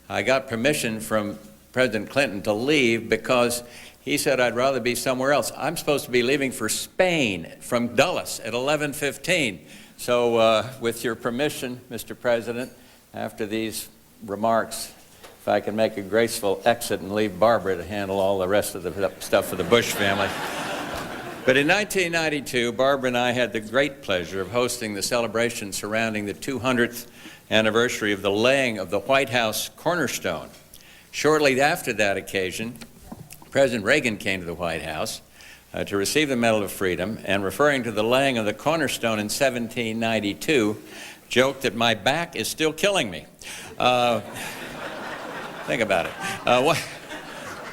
I got permission from President Clinton to leave because he said I'd rather be somewhere else. I'm supposed to be leaving for Spain from Dulles at 11:15. So with your permission, Mr. President, after these remarks, if I can make a graceful exit and leave Barbara to handle all the rest of the stuff for the Bush family. But in 1992, Barbara and I had the great pleasure of hosting the celebration surrounding the 200th anniversary of the laying of the White House cornerstone. Shortly after that occasion, President Reagan came to the White House to receive the Medal of Freedom, and referring to the laying of the cornerstone in 1792, joked that my back is still killing me. Think about it.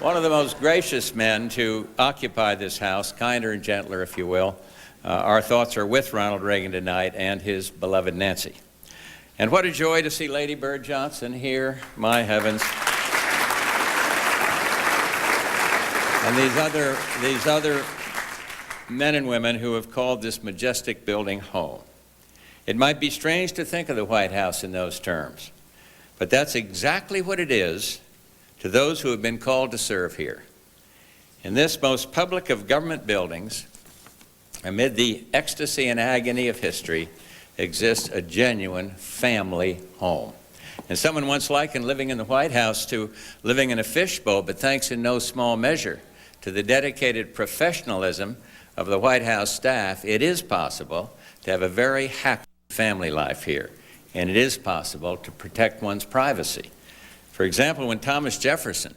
One of the most gracious men to occupy this house, kinder and gentler, if you will. Our thoughts are with Ronald Reagan tonight and his beloved Nancy. And what a joy to see Lady Bird Johnson here, my heavens. And these other men and women who have called this majestic building home. It might be strange to think of the White House in those terms, but that's exactly what it is to those who have been called to serve here. In this most public of government buildings, amid the ecstasy and agony of history, exists a genuine family home. And someone once likened living in the White House to living in a fishbowl, but thanks in no small measure to the dedicated professionalism of the White House staff, it is possible to have a very happy family life here. And it is possible to protect one's privacy. For example, when Thomas Jefferson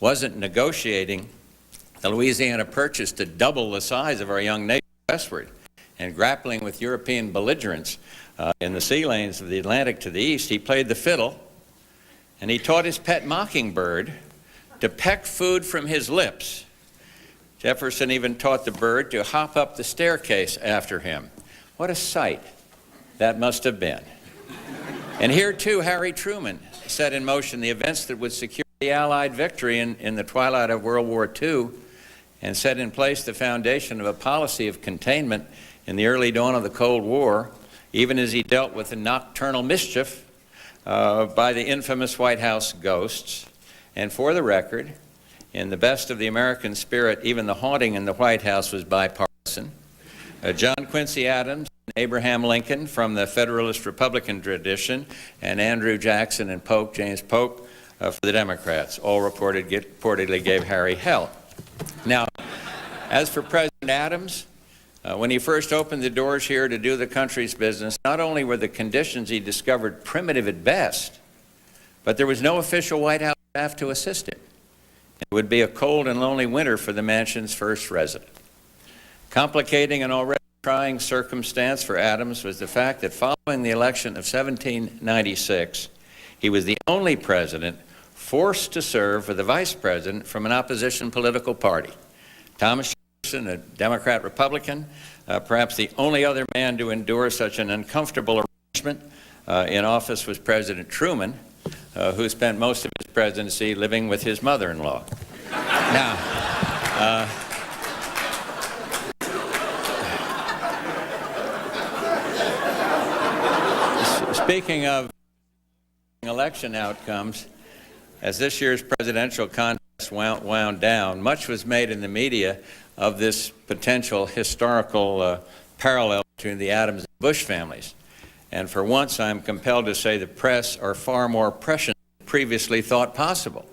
wasn't negotiating the Louisiana Purchase to double the size of our young nation westward and grappling with European belligerents in the sea lanes of the Atlantic to the east, he played the fiddle, and he taught his pet mockingbird to peck food from his lips. Jefferson even taught the bird to hop up the staircase after him. What a sight that must have been. And here, too, Harry Truman set in motion the events that would secure the Allied victory in the twilight of World War II and set in place the foundation of a policy of containment in the early dawn of the Cold War, even as he dealt with the nocturnal mischief by the infamous White House ghosts. And for the record, in the best of the American spirit, even the haunting in the White House was bipartisan. John Quincy Adams and Abraham Lincoln from the Federalist Republican tradition, and Andrew Jackson and Polk, James Polk, for the Democrats, all reportedly gave Harry hell. Now, as for President Adams, when he first opened the doors here to do the country's business, not only were the conditions he discovered primitive at best, but there was no official White House staff to assist him. It would be a cold and lonely winter for the mansion's first resident. Complicating an already trying circumstance for Adams was the fact that following the election of 1796, he was the only president forced to serve for the vice president from an opposition political party. Thomas Jefferson, a Democrat Republican, perhaps the only other man to endure such an uncomfortable arrangement in office was President Truman, who spent most of his presidency living with his mother-in-law. Now, speaking of election outcomes, as this year's presidential contest wound down, much was made in the media of this potential historical parallel between the Adams and Bush families. And for once, I'm compelled to say the press are far more prescient than previously thought possible.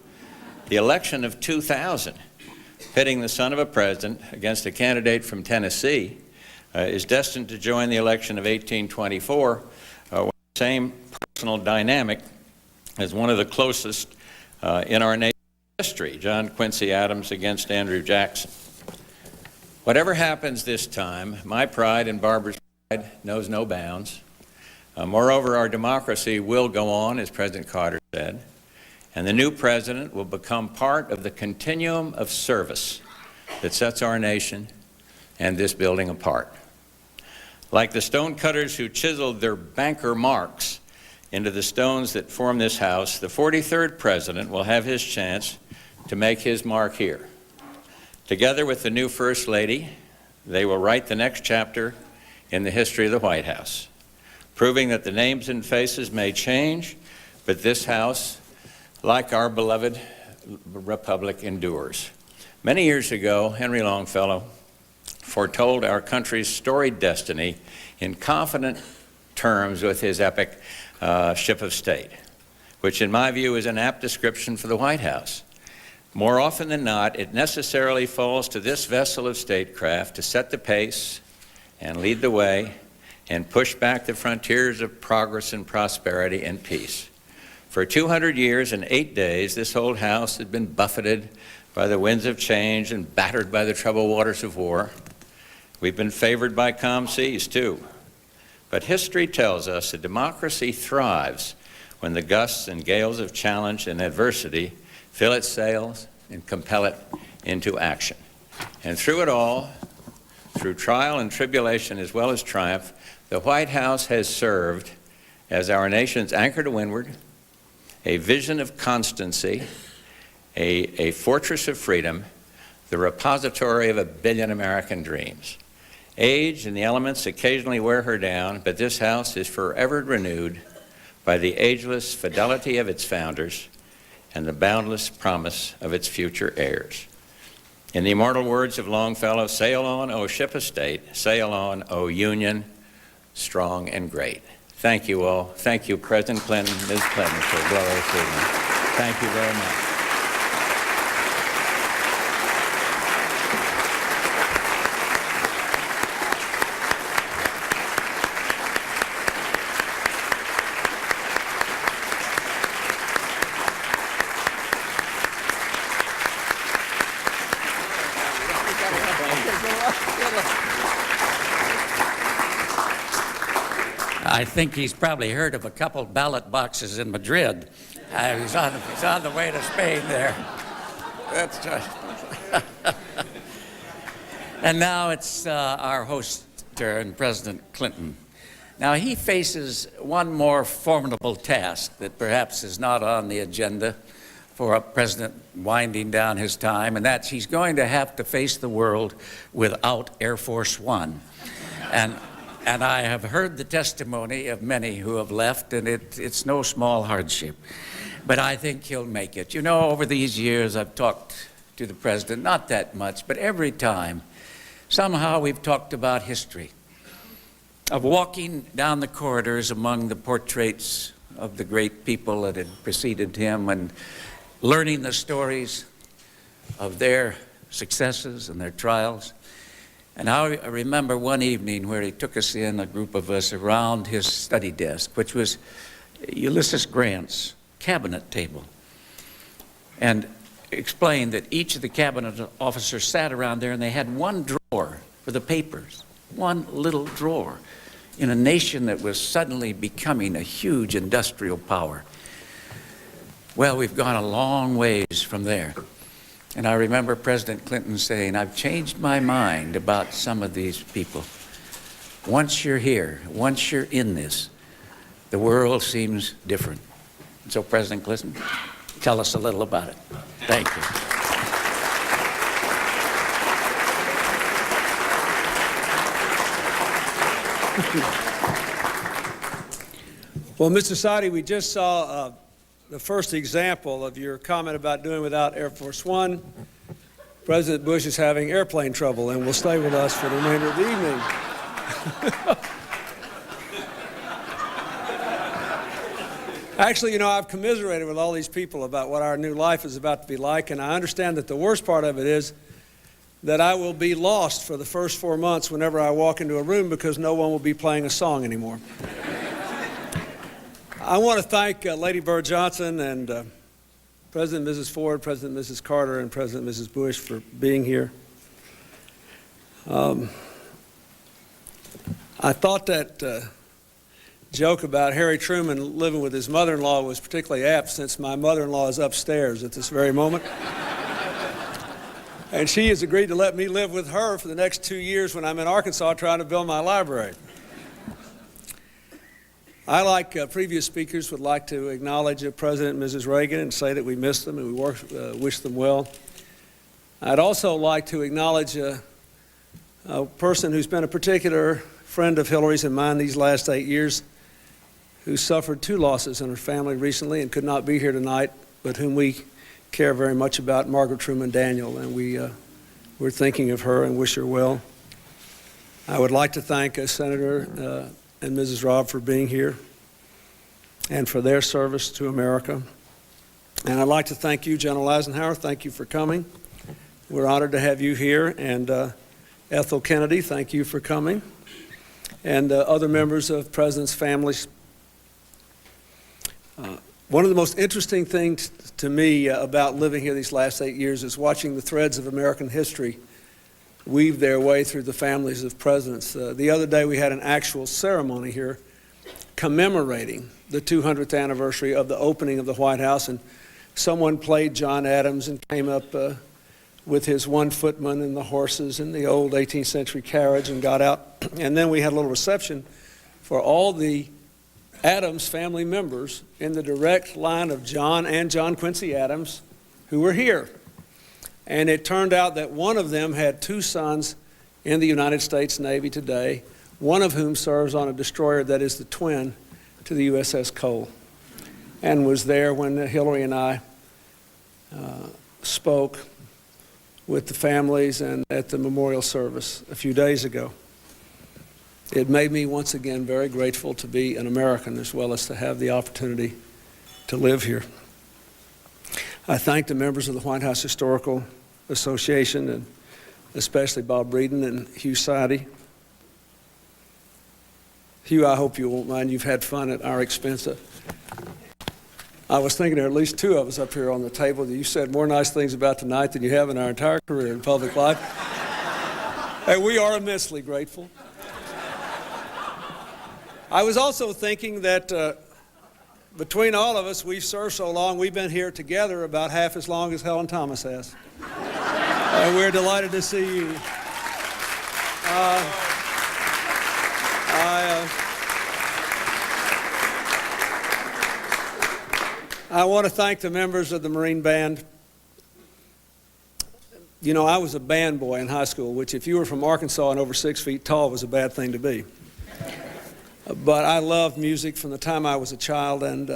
The election of 2000, pitting the son of a president against a candidate from Tennessee, is destined to join the election of 1824 with the same personal dynamic as one of the closest in our nation's history, John Quincy Adams against Andrew Jackson. Whatever happens this time, my pride and Barbara's pride knows no bounds. Moreover, our democracy will go on, as President Carter said, and the new president will become part of the continuum of service that sets our nation and this building apart. Like the stonecutters who chiseled their banker marks into the stones that form this house, the 43rd president will have his chance to make his mark here. Together with the new First Lady, they will write the next chapter in the history of the White House, proving that the names and faces may change, but this house, like our beloved republic, endures. Many years ago, Henry Longfellow foretold our country's storied destiny in confident terms with his epic Ship of State, which in my view is an apt description for the White House. More often than not, it necessarily falls to this vessel of statecraft to set the pace and lead the way and push back the frontiers of progress and prosperity and peace. For 200 years and 8 days, this old house had been buffeted by the winds of change and battered by the troubled waters of war. We've been favored by calm seas, too. But history tells us that democracy thrives when the gusts and gales of challenge and adversity fill its sails and compel it into action. And through it all, through trial and tribulation as well as triumph, the White House has served as our nation's anchor to windward, a vision of constancy, a fortress of freedom, the repository of a billion American dreams. Age and the elements occasionally wear her down, but this house is forever renewed by the ageless fidelity of its founders and the boundless promise of its future heirs. In the immortal words of Longfellow, sail on, O ship of state, sail on, O Union, strong and great. Thank you all. Thank you, President Clinton, Ms. Clinton, for a glorious evening. Thank you very much. I think he's probably heard of a couple ballot boxes in Madrid. He's on the way to Spain there. That's right. And now it's our host's turn, President Clinton. Now he faces one more formidable task that perhaps is not on the agenda for a president winding down his time, and that's he's going to have to face the world without Air Force One. And I have heard the testimony of many who have left, and it's no small hardship. But I think he'll make it. You know, over these years, I've talked to the president, not that much, but every time, somehow we've talked about history, of walking down the corridors among the portraits of the great people that had preceded him and learning the stories of their successes and their trials. And I remember one evening where he took us in, a group of us, around his study desk, which was Ulysses Grant's cabinet table, and explained that each of the cabinet officers sat around there and they had one drawer for the papers, one little drawer, in a nation that was suddenly becoming a huge industrial power. Well, we've gone a long ways from there. And I remember President Clinton saying, I've changed my mind about some of these people. Once you're here, once you're in this, the world seems different. And so, President Clinton, tell us a little about it. Thank you. Well, Mr. Sadi, we just saw the first example of your comment about doing without Air Force One. President Bush is having airplane trouble and will stay with us for the remainder of the evening. Actually, you know, I've commiserated with all these people about what our new life is about to be like, and I understand that the worst part of it is that I will be lost for the first 4 months whenever I walk into a room because no one will be playing a song anymore. I want to thank Lady Bird Johnson and President and Mrs. Ford, President and Mrs. Carter, and President and Mrs. Bush for being here. I thought that joke about Harry Truman living with his mother-in-law was particularly apt, since my mother-in-law is upstairs at this very moment. And she has agreed to let me live with her for the next 2 years when I'm in Arkansas trying to build my library. I, like previous speakers, would like to acknowledge President and Mrs. Reagan and say that we miss them and we wish them well. I'd also like to acknowledge a person who's been a particular friend of Hillary's and mine these last 8 years, who suffered 2 losses in her family recently and could not be here tonight, but whom we care very much about, Margaret Truman Daniel, and we're thinking of her and wish her well. I would like to thank Senator and Mrs. Robb for being here and for their service to America. And I'd like to thank you, General Eisenhower. Thank you for coming. We're honored to have you here. And Ethel Kennedy, thank you for coming. And other members of President's families. One of the most interesting things to me about living here these last 8 years is watching the threads of American history weave their way through the families of presidents. The other day we had an actual ceremony here commemorating the 200th anniversary of the opening of the White House, and someone played John Adams and came up with his one footman and the horses and the old 18th century carriage and got out. And then we had a little reception for all the Adams family members in the direct line of John and John Quincy Adams who were here. And it turned out that one of them had 2 sons in the United States Navy today, one of whom serves on a destroyer that is the twin to the USS Cole, and was there when Hillary and I spoke with the families and at the memorial service a few days ago. It made me once again very grateful to be an American, as well as to have the opportunity to live here. I thank the members of the White House Historical Association, and especially Bob Breeden and Hugh Sidey. Hugh, I hope you won't mind. You've had fun at our expense. I was thinking there are at least 2 of us up here on the table that you said more nice things about tonight than you have in our entire career in public life. And we are immensely grateful. I was also thinking that between all of us, we've served so long, we've been here together about half as long as Helen Thomas has. And we're delighted to see you. I want to thank the members of the Marine Band. You know, I was a band boy in high school, which if you were from Arkansas and over 6 feet tall was a bad thing to be. But I loved music from the time I was a child, and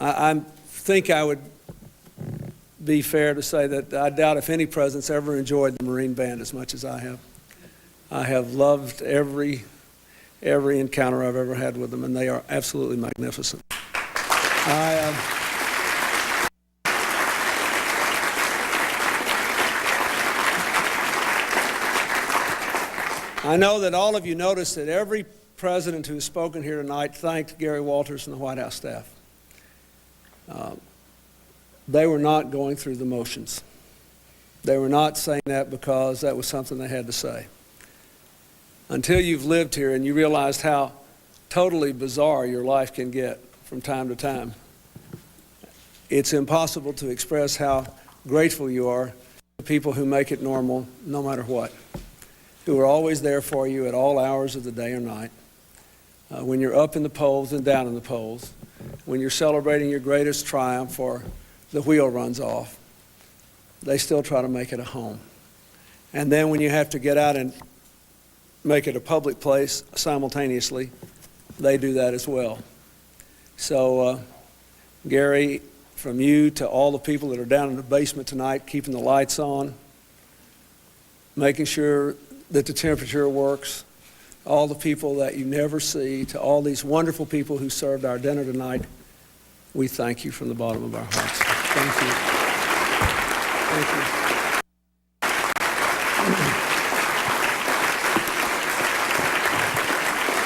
I think I would be fair to say that I doubt if any president's ever enjoyed the Marine Band as much as I have. I have loved every encounter I've ever had with them, and they are absolutely magnificent. I know that all of you noticed that every president who has spoken here tonight thanked Gary Walters and the White House staff. They were not going through the motions. They were not saying that because that was something they had to say. Until you've lived here and you realized how totally bizarre your life can get from time to time, it's impossible to express how grateful you are to people who make it normal no matter what, who are always there for you at all hours of the day or night, when you're up in the polls and down in the polls, when you're celebrating your greatest triumph or the wheel runs off, they still try to make it a home. And then when you have to get out and make it a public place simultaneously, they do that as well. So, Gary, from you to all the people that are down in the basement tonight, keeping the lights on, making sure that the temperature works, all the people that you never see, to all these wonderful people who served our dinner tonight, we thank you from the bottom of our hearts. Thank you. Thank you.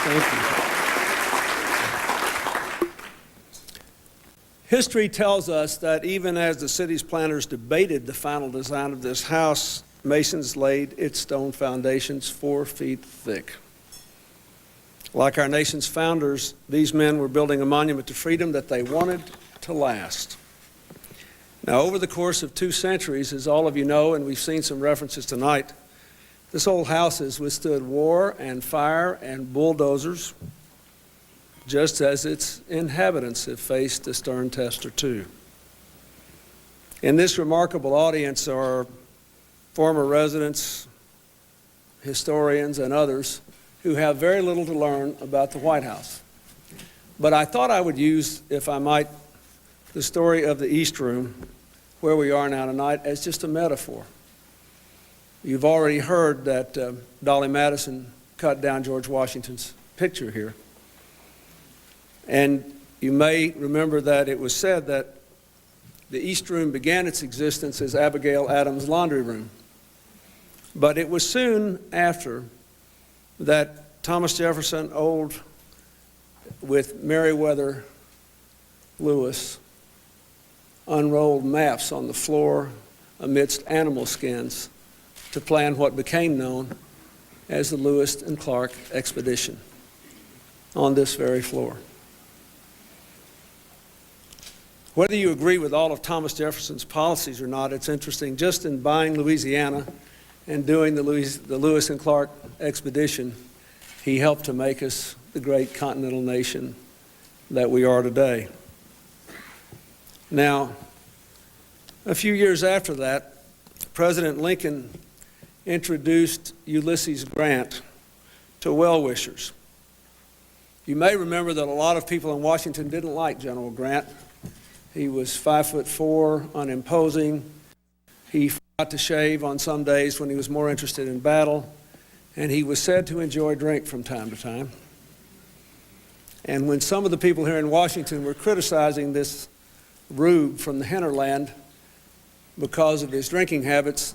Thank you. History tells us that even as the city's planners debated the final design of this house masons laid its stone foundations 4 feet thick. Like our nation's founders, these men were building a monument to freedom that they wanted to last. Now, over the course of 2 centuries, as all of you know, and we've seen some references tonight, this old house has withstood war and fire and bulldozers, just as its inhabitants have faced a stern test or two. In this remarkable audience are former residents, historians, and others who have very little to learn about the White House. But I thought I would use, if I might, the story of the East Room, where we are now tonight, as just a metaphor. You've already heard that Dolly Madison cut down George Washington's picture here. And you may remember that it was said that the East Room began its existence as Abigail Adams' laundry room. But it was soon after that Thomas Jefferson, old with Meriwether Lewis, unrolled maps on the floor amidst animal skins to plan what became known as the Lewis and Clark expedition on this very floor. Whether you agree with all of Thomas Jefferson's policies or not, it's interesting, just in buying Louisiana and doing the Lewis and Clark expedition, he helped to make us the great continental nation that we are today. Now, a few years after that, President Lincoln introduced Ulysses Grant to well-wishers. You may remember that a lot of people in Washington didn't like General Grant. He was 5'4", unimposing. He forgot to shave on some days when he was more interested in battle, and he was said to enjoy drink from time to time. And when some of the people here in Washington were criticizing this rube from the hinterland because of his drinking habits,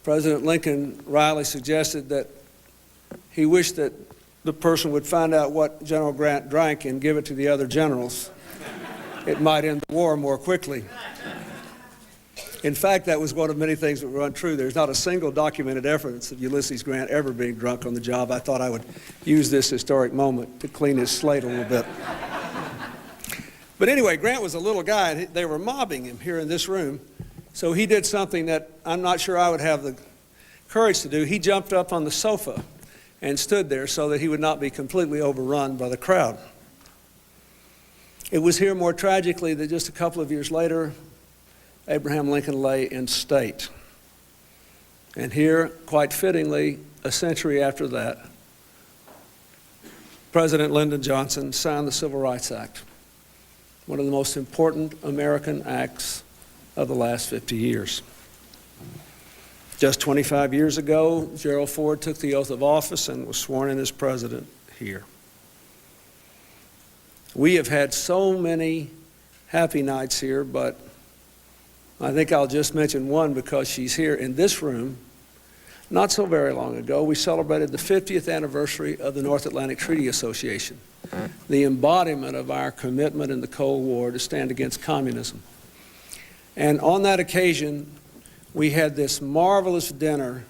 President Lincoln wryly suggested that he wished that the person would find out what General Grant drank and give it to the other generals. It might end the war more quickly. In fact, that was one of many things that were untrue. There's not a single documented evidence of Ulysses Grant ever being drunk on the job. I thought I would use this historic moment to clean his slate a little bit. But anyway, Grant was a little guy, and they were mobbing him here in this room. So he did something that I'm not sure I would have the courage to do. He jumped up on the sofa and stood there so that he would not be completely overrun by the crowd. It was here, more tragically, that just a couple of years later, Abraham Lincoln lay in state. And here, quite fittingly, a century after that, President Lyndon Johnson signed the Civil Rights Act, one of the most important American acts of the last 50 years. Just 25 years ago, Gerald Ford took the oath of office and was sworn in as president here. We have had so many happy nights here, but I think I'll just mention one because she's here in this room. Not so very long ago, we celebrated the 50th anniversary of the North Atlantic Treaty Association, the embodiment of our commitment in the Cold War to stand against communism. And on that occasion, we had this marvelous dinner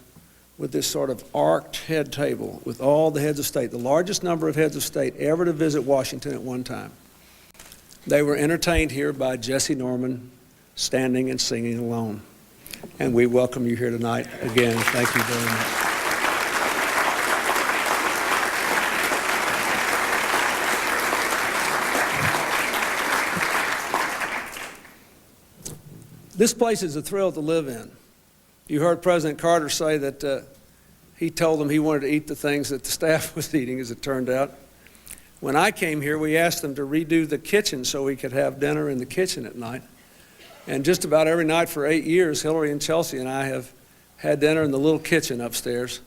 with this sort of arched head table with all the heads of state, the largest number of heads of state ever to visit Washington at one time. They were entertained here by Jesse Norman, standing and singing alone. And we welcome you here tonight again. Thank you very much. This place is a thrill to live in. You heard President Carter say that he told them he wanted to eat the things that the staff was eating, as it turned out. When I came here, we asked them to redo the kitchen so we could have dinner in the kitchen at night. And just about every night for 8 years, Hillary and Chelsea and I have had dinner in the little kitchen upstairs,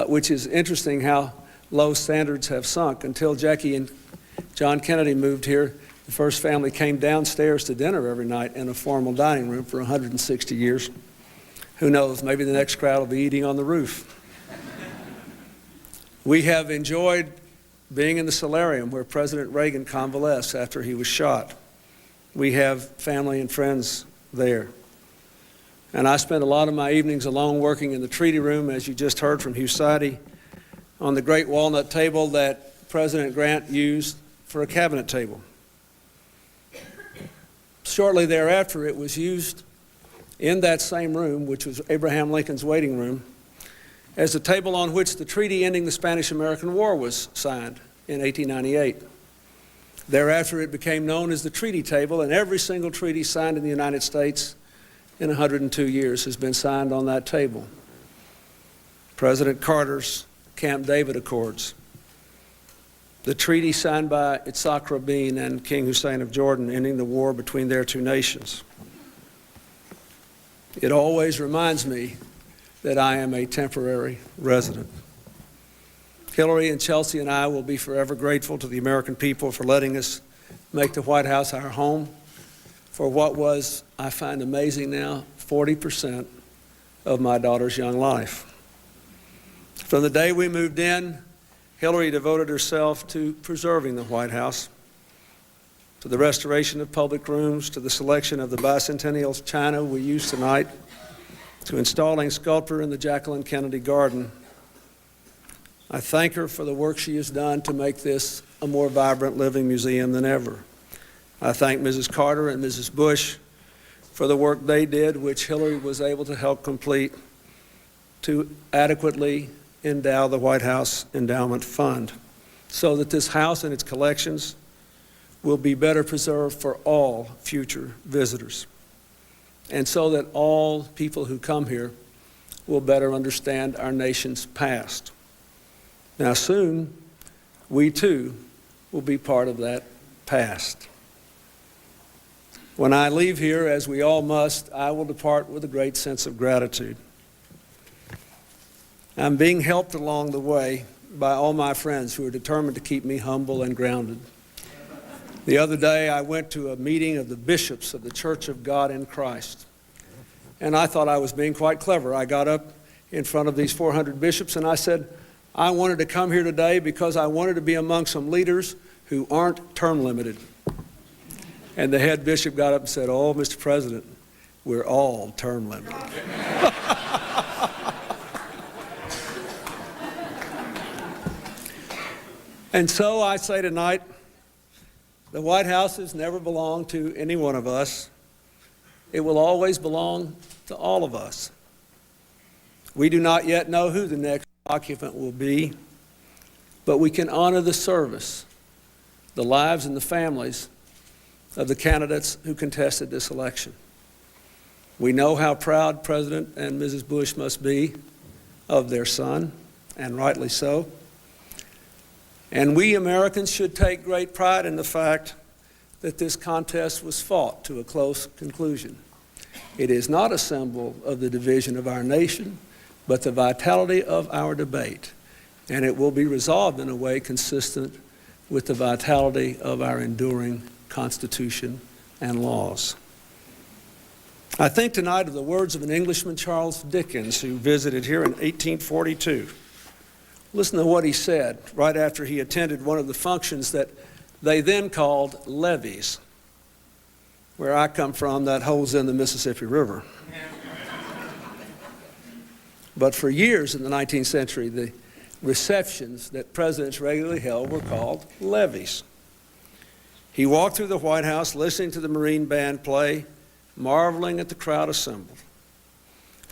which is interesting how low standards have sunk. Until Jackie and John Kennedy moved here, the first family came downstairs to dinner every night in a formal dining room for 160 years. Who knows, maybe the next crowd will be eating on the roof. We have enjoyed being in the solarium where President Reagan convalesced after he was shot. We have family and friends there. And I spent a lot of my evenings alone working in the treaty room, as you just heard from Hugh Sidey, on the great walnut table that President Grant used for a cabinet table. Shortly thereafter, it was used in that same room, which was Abraham Lincoln's waiting room, as the table on which the treaty ending the Spanish-American War was signed in 1898. Thereafter, it became known as the treaty table, and every single treaty signed in the United States in 102 years has been signed on that table. President Carter's Camp David Accords, the treaty signed by Yitzhak Rabin and King Hussein of Jordan, ending the war between their two nations. It always reminds me that I am a temporary resident. Hillary and Chelsea and I will be forever grateful to the American people for letting us make the White House our home for what was, I find amazing now, 40% of my daughter's young life. From the day we moved in, Hillary devoted herself to preserving the White House, to the restoration of public rooms, to the selection of the bicentennial china we use tonight, to installing sculpture in the Jacqueline Kennedy Garden. I thank her for the work she has done to make this a more vibrant living museum than ever. I thank Mrs. Carter and Mrs. Bush for the work they did, which Hillary was able to help complete, to adequately endow the White House Endowment Fund so that this house and its collections will be better preserved for all future visitors, and so that all people who come here will better understand our nation's past. Now soon, we too will be part of that past. When I leave here, as we all must, I will depart with a great sense of gratitude. I'm being helped along the way by all my friends who are determined to keep me humble and grounded. The other day, I went to a meeting of the bishops of the Church of God in Christ, and I thought I was being quite clever. I got up in front of these 400 bishops and I said, I wanted to come here today because I wanted to be among some leaders who aren't term limited. And the head bishop got up and said, oh, Mr. President, we're all term limited. And so I say tonight, the White House has never belonged to any one of us. It will always belong to all of us. We do not yet know who the next occupant will be, but we can honor the service, the lives and the families of the candidates who contested this election. We know how proud President and Mrs. Bush must be of their son, and rightly so. And we Americans should take great pride in the fact that this contest was fought to a close conclusion. It is not a symbol of the division of our nation, but the vitality of our debate, and it will be resolved in a way consistent with the vitality of our enduring Constitution and laws. I think tonight of the words of an Englishman, Charles Dickens, who visited here in 1842. Listen to what he said right after he attended one of the functions that they then called levees. Where I come from, that holds in the Mississippi River. But for years in the 19th century, the receptions that presidents regularly held were called levees. He walked through the White House listening to the Marine Band play, marveling at the crowd assembled.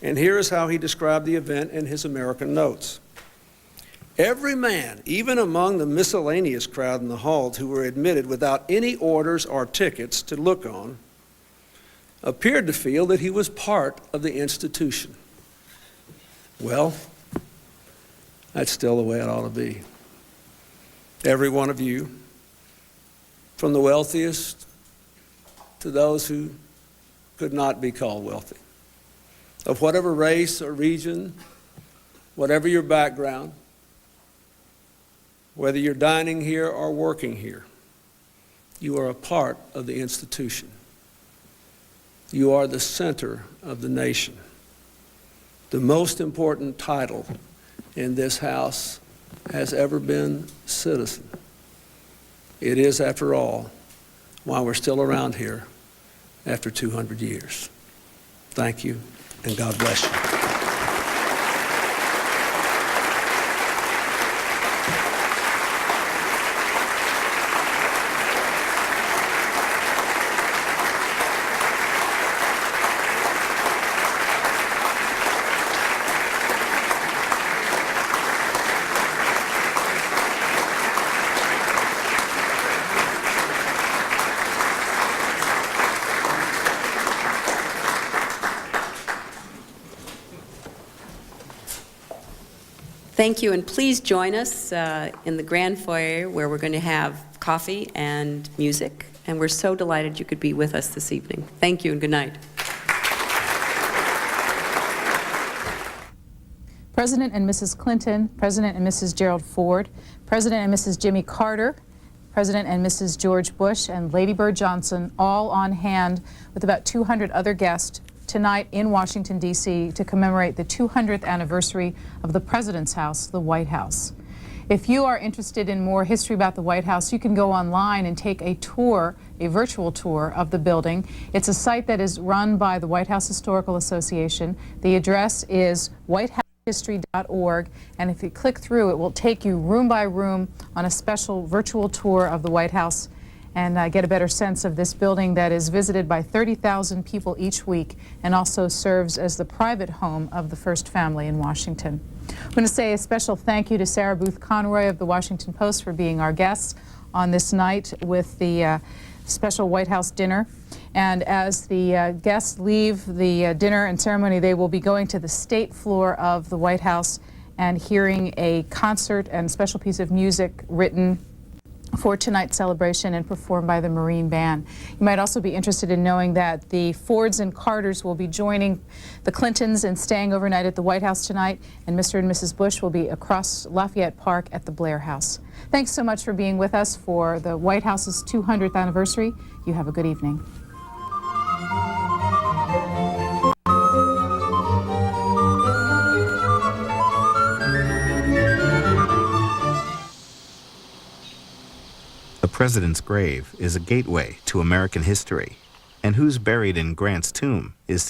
And here is how he described the event in his American notes. Every man, even among the miscellaneous crowd in the halls who were admitted without any orders or tickets to look on, appeared to feel that he was part of the institution. Well, that's still the way it ought to be. Every one of you, from the wealthiest to those who could not be called wealthy, of whatever race or region, whatever your background, whether you're dining here or working here, you are a part of the institution. You are the center of the nation. The most important title in this house has ever been citizen. It is, after all, why we're still around here after 200 years. Thank you. and God bless you. Thank you, and please join us in the grand foyer where we're going to have coffee and music, and we're so delighted you could be with us this evening. Thank you and good night. President and Mrs. Clinton, President and Mrs. Gerald Ford, President and Mrs. Jimmy Carter, President and Mrs. George Bush, and Lady Bird Johnson, all on hand with about 200 other guests tonight in Washington, D.C. to commemorate the 200th anniversary of the President's House, the White House. If you are interested in more history about the White House, you can go online and take a tour, a virtual tour of the building. It's a site that is run by the White House Historical Association. The address is whitehousehistory.org, and if you click through, it will take you room by room on a special virtual tour of the White House and get a better sense of this building that is visited by 30,000 people each week and also serves as the private home of the first family in Washington. I'm going to say a special thank you to Sarah Booth Conroy of the Washington Post for being our guest on this night with the special White House dinner. And as the guests leave the dinner and ceremony, they will be going to the state floor of the White House and hearing a concert and special piece of music written for tonight's celebration and performed by the Marine Band. You might also be interested in knowing that the Fords and Carters will be joining the Clintons and staying overnight at the White House tonight, and Mr. and Mrs. Bush will be across Lafayette Park at the Blair House. Thanks so much for being with us for the White House's 200th anniversary. You have a good evening. The President's grave is a gateway to American history, and who's buried in Grant's tomb is